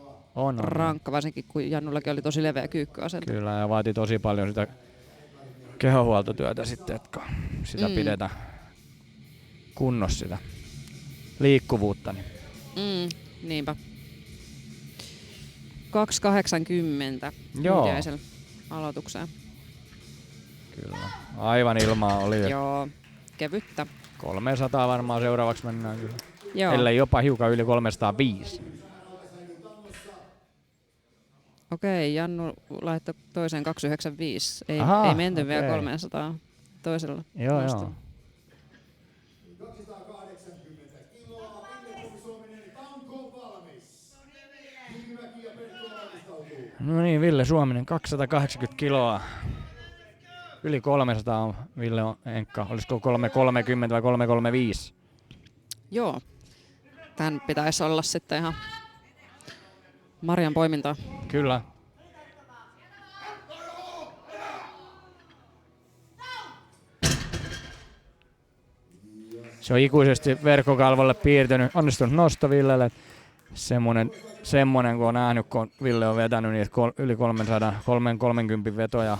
rankka, varsinkin kun Jannullakin oli tosi leveä kyykkyasento. Kyllä, ja vaatii tosi paljon sitä kehonhuoltotyötä sitten, että sitä pidetään kunnossa sitä liikkuvuutta. Niin. Niinpä. 280 yhdiäisellä aloitukseen. Kyllä. Aivan ilmaa oli. Joo, kevyttä. 300 varmaan seuraavaksi mennään kyllä. Joo. Ellei jopa hiukan yli 305. Okei, Jannu laittoi toiseen 295. Ei menty vielä 300 toisella. Joo. No niin, Ville Suominen, 280 kiloa. Yli 300 on Ville Enkka. Olisiko 330 vai 335? Joo. Tän pitäisi olla sitten ihan marjan poimintaa. Kyllä. Se on ikuisesti verkkokalvolle piirtynyt, onnistunut nosto Villelle. Semmonen kun on nähnyt, kun Ville on vetänyt niitä yli 330 vetoja,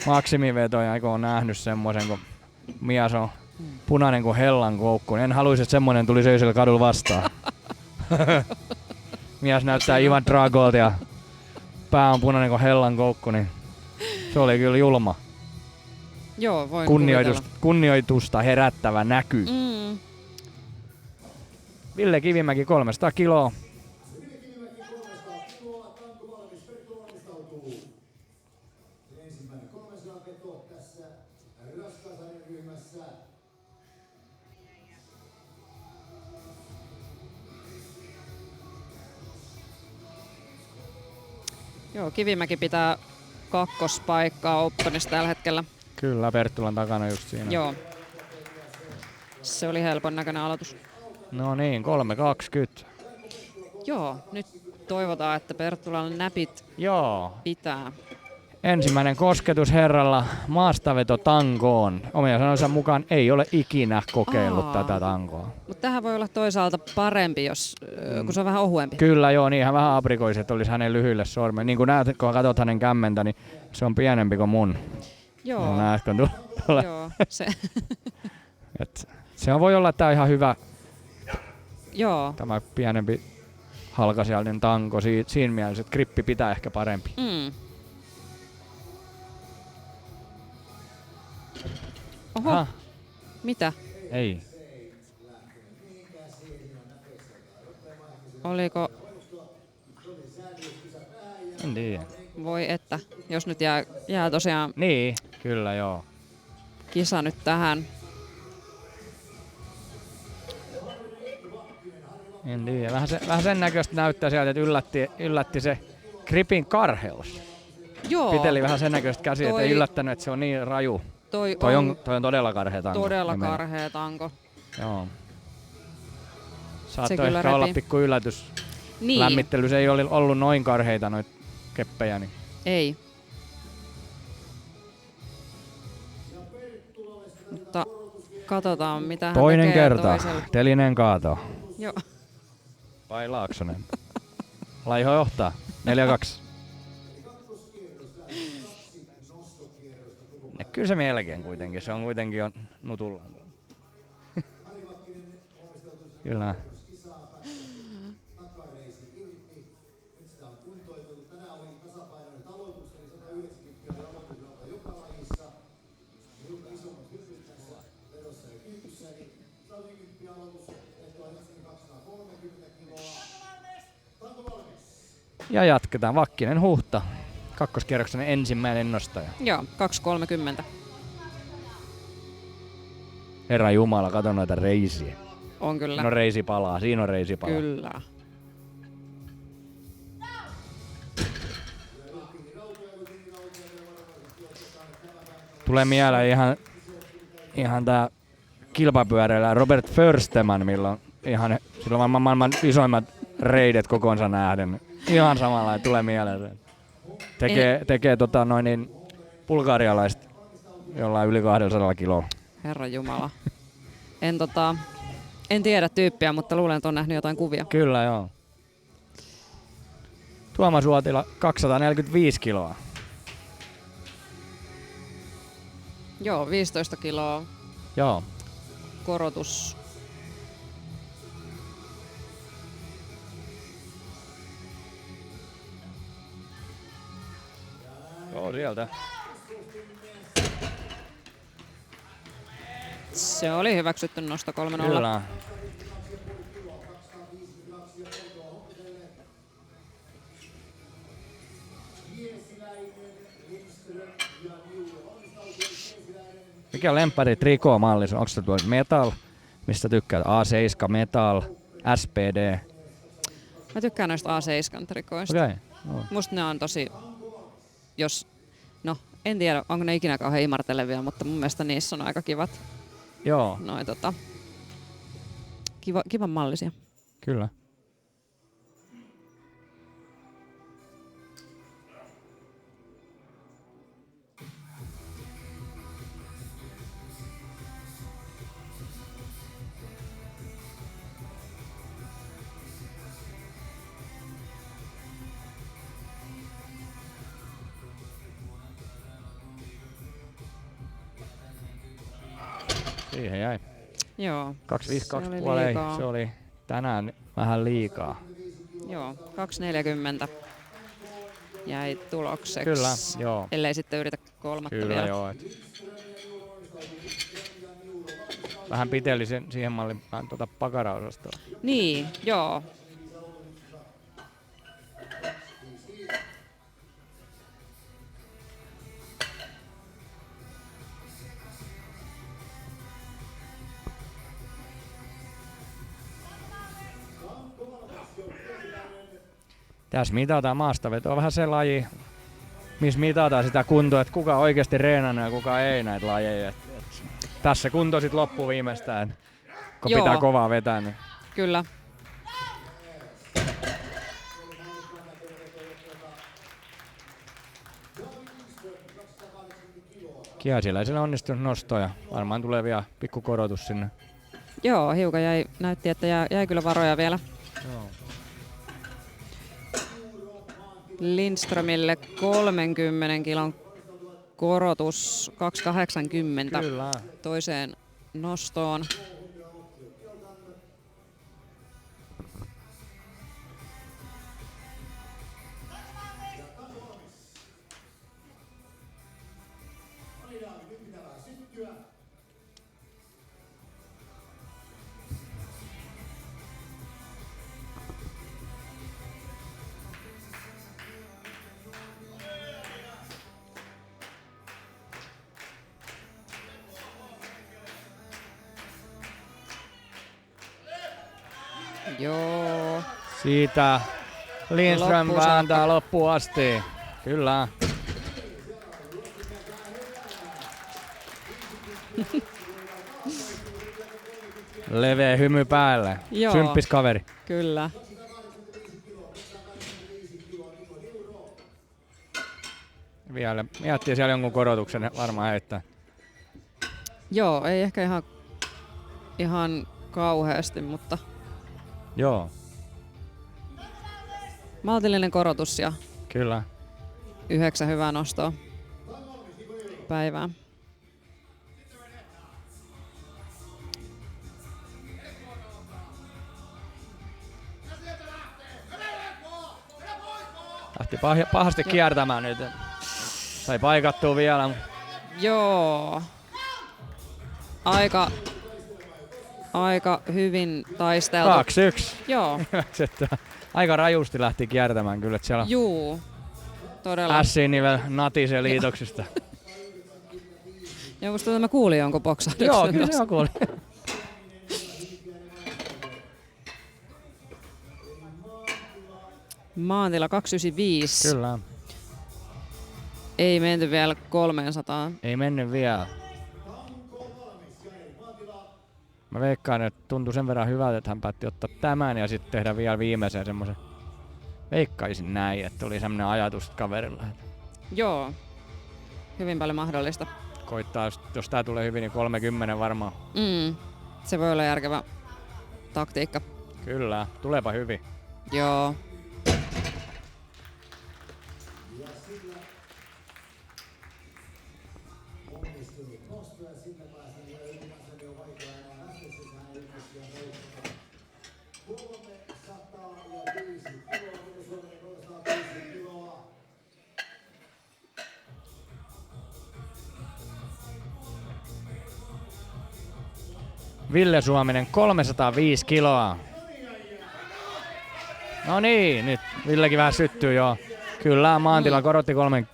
maksimivetoja, kun on nähnyt semmoisen, kun mies on punainen kuin hellan koukku. En haluaisi, että semmonen tuli seisellä kadulla vastaan. Mies näyttää Ivan Dragolta ja pää on punainen kuin hellan koukku, niin se oli kyllä julma. Joo, voin Kunnioitusta herättävä näky. Ville Kivimäki 300 kiloa. Joo, Kivimäki pitää kakkospaikkaa Openissa tällä hetkellä. Kyllä, Perttulan takana just siinä. Joo. Se oli helpon näköinen aloitus. No niin, 3.20. Joo, nyt toivotaan, että Perttulan näpit pitää. Ensimmäinen kosketus herralla maastaveto tankoon. Omia sanoinsa mukaan ei ole ikinä kokeillut tätä tankoa. Mutta tähän voi olla toisaalta parempi, jos, kun se on vähän ohuempi. Kyllä joo, niin hän vähän aprikoisi, että olisi hänen lyhyille sormille. Niin kuin näet, kun katsot hänen kämmentä, niin se on pienempi kuin mun. Joo. Näet, kun Joo, se. Se voi olla, että tämä on ihan hyvä. Joo. Tämä pienempi halkasiallinen tanko siinä mielessä, että grippi pitää ehkä parempi. Oho. Aha. Mitä? Ei. Oliko? En tiedä. Voi että, jos nyt jää tosiaan... Niin, kyllä joo. Kisa nyt tähän. En tiedä. Vähän sen näköistä näyttää sieltä, että yllätti se gripin karheus. Joo. Piteli vähän sen näköistä käsiä, että ei yllättänyt, että se on niin raju. Toi on todella karhea tanko. Todella karhea tanko. Joo. Saattoi ehkä olla pikku yllätys. Niin. Lämmittely ei ole ollut noin karheita noita keppejä. Niin. Ei. Mutta katsotaan mitä hän toinen tekee kerta. Toisella. Telinen kaato. Joo. Vai Laaksonen? Laiho johtaa. 4-2. Kyllä se melkein kuitenkin. Se on kuitenkin jo nutulla. Kyllä. Ja jatketaan. Vakkinen Huhta. Kakkoskierroksen ensimmäinen nostaja. Joo, 2.30. Herra Jumala, kato noita reisiä. On kyllä. No reisi palaa, siinä on reisi palaa. Kyllä. Tulee mieleen ihan tää kilpapyöräillä Robert Försteman, milloin sillä on maailman isoimmat reidet kokonsa nähden. Ihan samalla tulee mieleen se. Tekee bulgarialaista jollain yli 200 kiloa. Herra Jumala. En tiedä tyyppiä, mutta luulen, että on nähnyt jotain kuvia. Kyllä joo. Tuomas Uotila 245 kiloa. Joo, 15 kiloa. Joo. Korotus. Joo, sieltä. Se oli hyväksytty nosto 3-0. Kyllä. Mikä lemppari trikoomalli? Onko se tuo Metal? Mistä tykkäät? A7, Metal, SPD? Mä tykkään noista A7 trikoista. Okay. No. Musta ne on tosi, en tiedä, onko ne ikinä kauhean imartelevia, mutta mun mielestä niissä on aika kivat. Joo. Kivan mallisia. Kyllä. Siihen jäi. Joo. 252 puoleen. Se oli tänään vähän liikaa. Joo, 2.40 jäi tulokseksi. Kyllä, joo. Ellei sitten yritä kolmatta Kyllä, vielä. joo. Vähän piteli siihen malliin pakaraosastoa. Niin, joo. Tässä mitataan maastaveto on vähän se laji, missä mitataan sitä kuntoa, että kuka oikeasti reenannut ja kuka ei näitä lajeja. Tässä kunto sit loppuu viimeistään, kun Joo. pitää kovaa vetää. Niin. Kyllä. Kiasiläisellä onnistunut nosto ja varmaan tulee vielä pikku korotus sinne. Joo, hiukan näytti, että jäi kyllä varoja vielä. Joo. Lindströmille 30 kilon korotus 2.80 Kyllä. toiseen nostoon. Joo. Siitä Lindström Loppuun saakka. vääntää loppuun asti. Kyllä. Leveä hymy päälle. Joo. Symppis kaveri. Kyllä. Vielä miettii siellä jonkun korotuksen varmaan heittää. Joo, ei ehkä ihan kauheasti, mutta Joo, maltillinen korotus ja kyllä. 9 hyvää nostoa päivään. Lähti pahasti kiertämään nyt. Sai paikattua vielä. Joo. Aika hyvin taisteltu. 2-1. Joo. Aika rajusti lähti kiertämään kyllä. Että siellä Juu. Todella. S-nivel natisee liitoksista. Ja musta mä kuulin jonkun boksahduksen. Joo, kyllä se on kuullut. Maantila 295. Kyllä. Ei menty vielä 300. Ei mennyt vielä. Mä veikkaan, että tuntui sen verran hyvältä, että hän päätti ottaa tämän ja sitten tehdä vielä viimeisen semmoisen. Veikkaisin näin, että oli semmoinen ajatus kaverilla. Joo. Hyvin paljon mahdollista. Koittaa, jos tää tulee hyvin, niin 30 varmaan. Se voi olla järkevä taktiikka. Kyllä, tuleepa hyvin. Joo. Ville Suominen 305 kiloa. No niin, nyt Villekin vähän syttyy jo. Kyllä, Maantila korotti 30.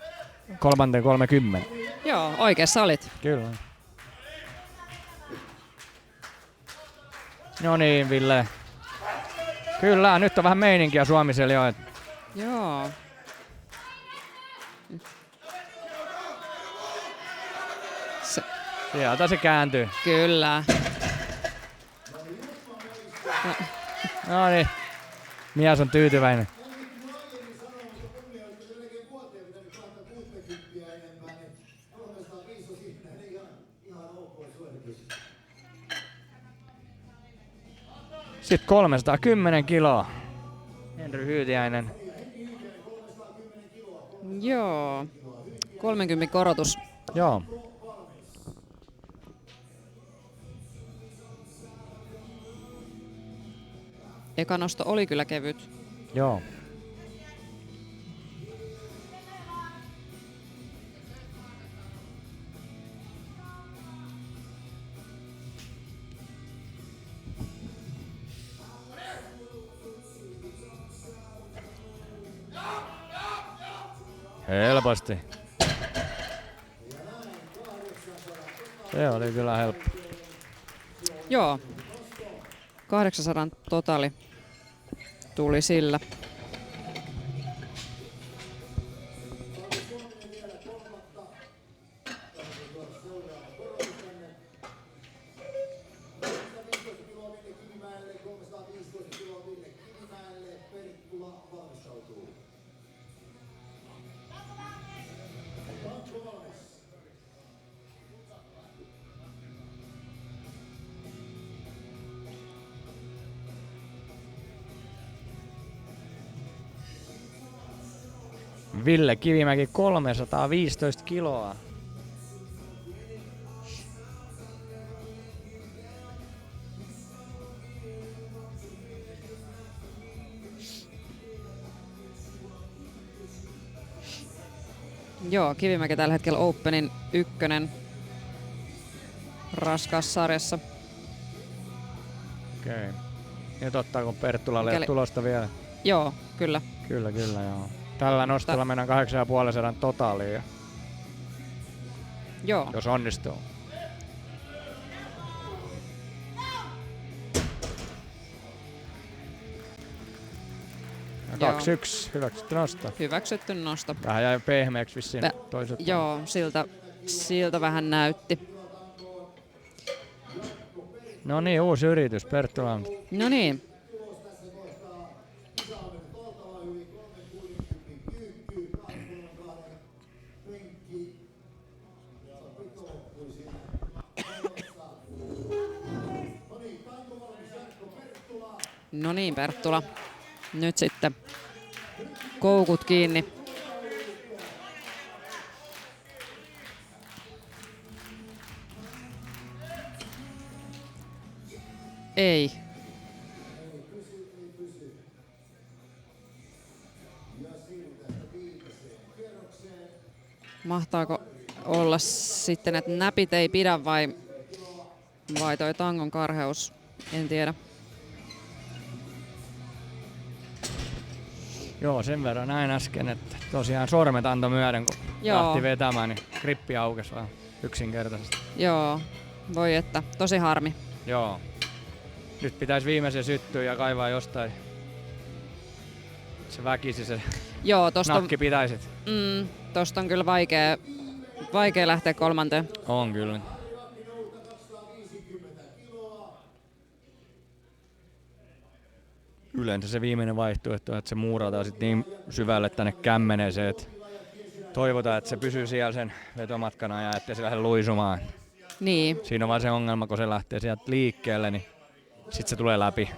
Joo, oikeassa olit. Kyllä. No niin, Ville. Kyllä, nyt on vähän meininkiä Suomisella jo. Joo. Sieltä se kääntyy. Kyllä. No niin, mies on tyytyväinen. Sitten 310 kiloa. Henry Hyytiäinen. Joo. 30 korotus. Joo. eka nosto oli kyllä kevyt. Joo. Helposti. Se oli kyllä helppo. Joo. 800 totaali tuli sillä. Ville Kivimäki 315 kiloa. Joo, Kivimäki tällä hetkellä Openin ykkönen raskaussarjassa. Okei. Nyt ottaako Perttulalle tulosta vielä? Joo, kyllä. Kyllä, joo. Tällä nostolla mennään 8,5 totaaliin. Joo. Jos onnistuu. Ja 2-1 hyväksytty nosto. Hyväksytty nosto. Vähän jäi pehmeäksi vissiin toiset. Joo, siltä vähän näytti. No niin, uusi yritys Perttulalta. No niin. No niin, Perttula. Nyt sitten koukut kiinni. Ei. Mahtaako olla sitten, että näpit ei pidä vai toi tangon karheus? En tiedä. Joo, sen verran näin äsken, että tosiaan sormet antoi myöden, kun lähti vetämään, niin grippi aukesi vaan yksinkertaisesti. Joo, voi että, tosi harmi. Joo. Nyt pitäisi viimeisen syttyä ja kaivaa jostain se väkisi se nakki pitäisit. Tosta on kyllä vaikea lähteä kolmanteen. On kyllä. Yleensä se viimeinen vaihtoehto, että se muurataan sit niin syvälle tänne kämmeneeseen, että toivotaan, että se pysyy siellä sen vetomatkana ja ettei se lähde luisumaan. Niin. Siinä on vaan se ongelma, kun se lähtee sieltä liikkeelle, niin sit se tulee läpi.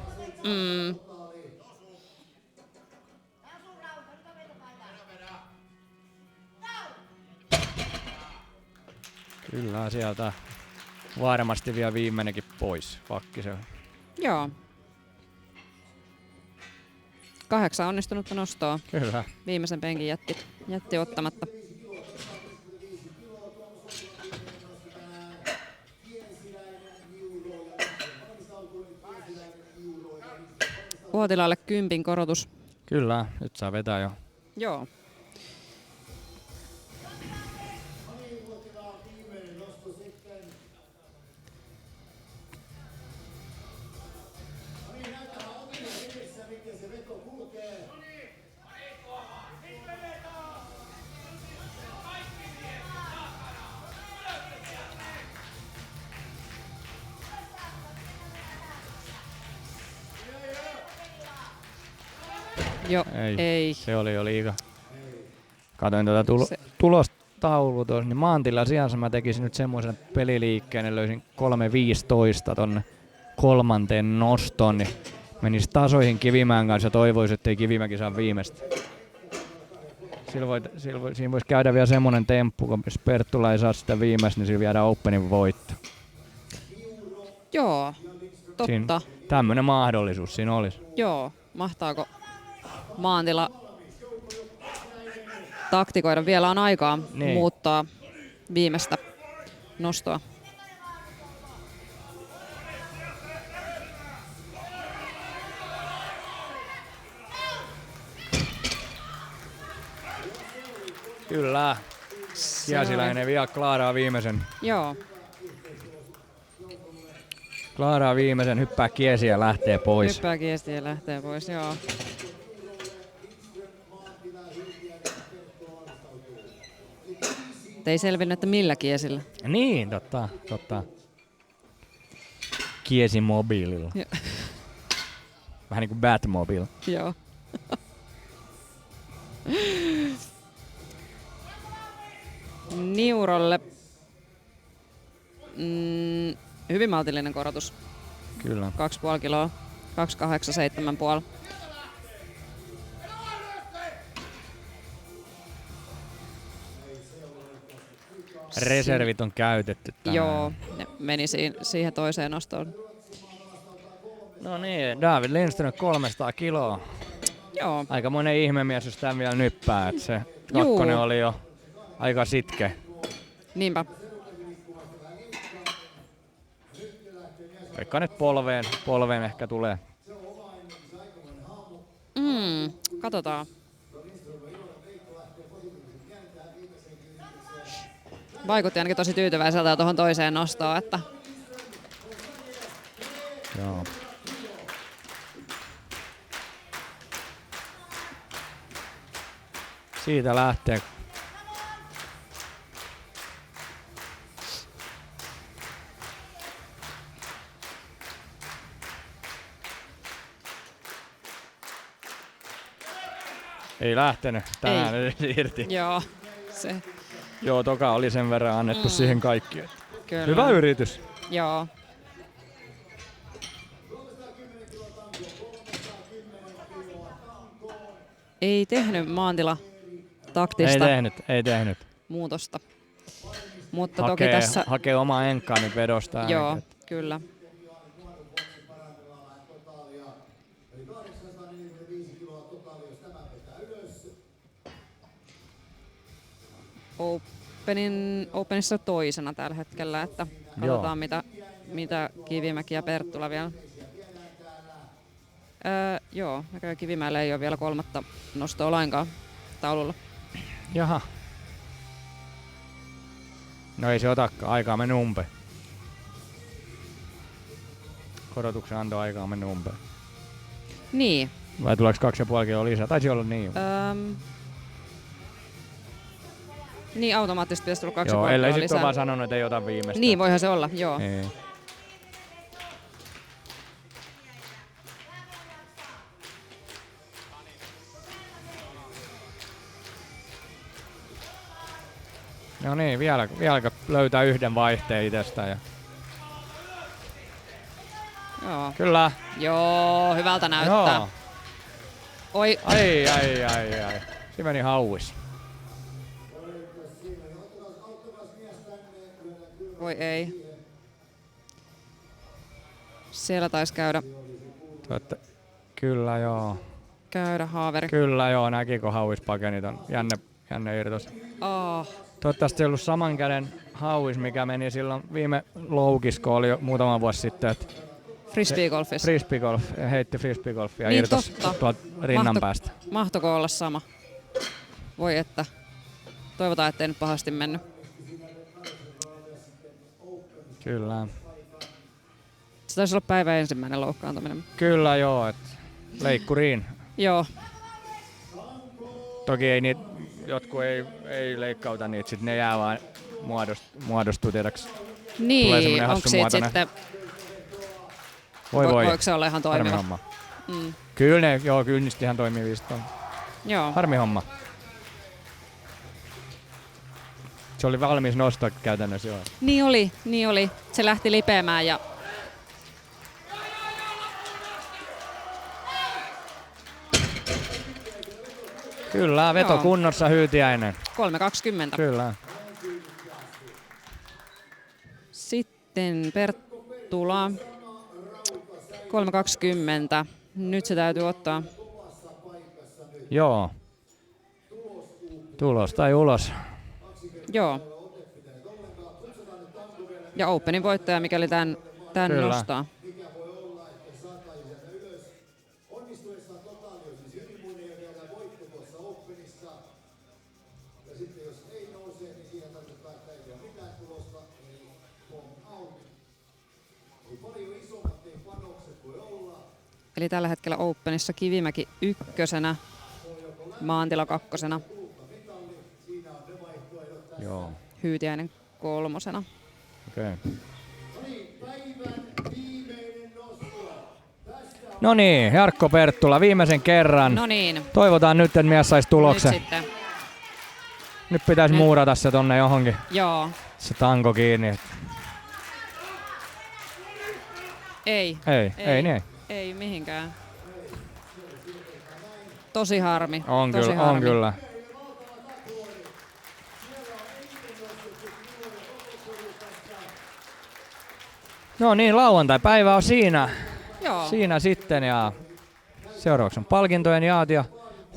Kyllä sieltä varmasti vielä viimeinenkin pois. Vakki se on. Joo. 8 onnistunutta nostoa. Kyllä. Viimeisen penkin jätti ottamatta. Uotilaalle 10 korotus. Kyllä, nyt saa vetää jo. Joo. Joo, ei. Se oli jo liiga. Katoin tuota tulostaulua tuossa, niin maantilla sijassa mä tekisin nyt semmoisen peliliikkeen, että löysin 3.15 tonne kolmanteen nostoon, niin menisi tasoihin Kivimäen kanssa ja toivoisin, ettei Kivimäki saa viimeistä. Siinä voisi käydä vielä semmonen temppu, kun jos Perttula ei saa sitä viimeistä, niin sillä viedään Openin voitto. Joo, totta. tämmönen mahdollisuus siinä olisi. Joo, mahtaako Maantila taktikoida? Vielä on aikaa muuttaa viimeistä nostoa. Kyllä. Kiesiläinen vielä Klaaraa viimeisen. Joo. Klaaraa viimeisen, hyppää kiesiä ja lähtee pois. Hyppää kiesiä ja lähtee pois, joo. Ei selvinnyt, että millä kiesillä. Niin, totta. Kiesimobiililla. Vähän niin kuin Batmobile. Joo. Niurolle hyvin maltillinen korotus. Kyllä. 2,5 kiloa. 287,5. Reservit on käytetty tänään. Joo, ne meni siihen toiseen nostoon. No niin, David Lindström 300 kiloa. Joo. Aikamoinen ihmemies, jos tämän vielä nyppää. Että se kakkonen oli jo aika sitkeä. Niinpä. Vaikka nyt polveen ehkä tulee. Katsotaan. Vaikutti ainakin tosi tyytyväiseltä tuohon toiseen nostoon, että joo. Siitä lähtee. Ei lähtenyt tänään irti. Joo, se. Joo, toka oli sen verran annettu siihen kaikki. Kyllä. Hyvä yritys. Joo. Ei tehnyt Maantila taktista Ei tehnyt. muutosta. Mutta toki tässä hakee omaa enkkaa nyt vedosta. Joo, kyllä. Openissa toisena tällä hetkellä, että katsotaan mitä Kivimäki ja Perttula vielä. Joo, näköjään Kivimäellä ei ole vielä kolmatta nostoa lainkaan taululla. Jaha. No ei se otakaan, aikaa on mennyt umpeen. Korotuksen anto aikaa on mennyt umpeen. Niin. Vai tuleeko 2,5 kiloa lisää? Taisi olla niin. Niin, automaattisesti pitäisi tulla 2,5 lisää. kiloa Joo, ellei lisää. sitten vaan sanonut, että ei ota viimeistä. Niin, voihan se olla, joo. Ei. No niin, vieläkö löytää yhden vaihteen itsestä ja... Joo. Kyllä. Joo, hyvältä näyttää. Joo. Oi. Ai. Se meni hauis. Voi ei. Siellä taisi käydä Kyllä joo. haaveri. Kyllä joo, näkikö hauis pakeni ton Janne irtos. Toivottavasti ei ollut saman käden hauis, mikä meni silloin viime Loukisko oli jo muutama vuosi sitten. Frisbeegolfissa. Frisbeegolf, heitti frisbeegolfia Niin, irtos tuolta rinnan päästä. Mahtoiko olla sama? Voi että. Toivotaan, ettei nyt pahasti mennyt. Kyllä. Se taisi olla päivän ensimmäinen loukkaantuminen. Kyllä joo, että leikkuriin. Joo. Toki ei niitä, jotkut ei leikkauta niitä, sit ne jää vaan muodostuu tiedäks. Niin, onko siitä sitten... Voi. Voiko se olla ihan toimiva? Harmi homma. Kyllä ne, kyllä niistä ihan toimivista on. Joo. Harmi homma. Se oli valmis nostaa käytännössä joo. Niin oli. Se lähti lipeämään ja... Kyllä, veto kunnossa Hyytiäinen. 3.20. Kyllä. Sitten Perttula. 3.20. Nyt se täytyy ottaa. Joo. Tulos tai ulos. Joo. Ja Openin voittaja, mikäli tän nostaa. Eli tällä hetkellä Openissa Kivimäki 1, Maantila 2, Joo. Hyytiäinen 3. Okei. No niin, Jarkko Perttula viimeisen kerran. No niin. Toivotaan nyt, että mies saisi tuloksen. Nyt sitten. Nyt pitäisi muurata se tonne johonkin. Joo. Se tanko kiinni. Ei Ei. Ei mihinkään. Tosi harmi. On Tosi kyllä, harmi. on kyllä. No niin, lauantai-päivä on siinä. Joo. Siinä sitten ja seuraavaksi on palkintojen jaot ja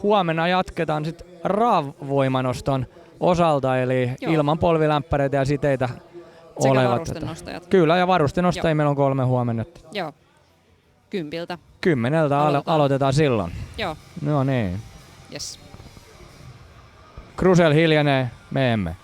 huomenna jatketaan sitten RAV-voimanoston osalta, eli Joo. ilman polvilämpäreitä ja siteitä Sekä olevat. varustenostajat. Kyllä, ja varustenostajia meillä on 3 huomenna. Joo. 10. 10 aloitetaan silloin. Joo. No niin. Yes. Krusel hiljenee, me emme.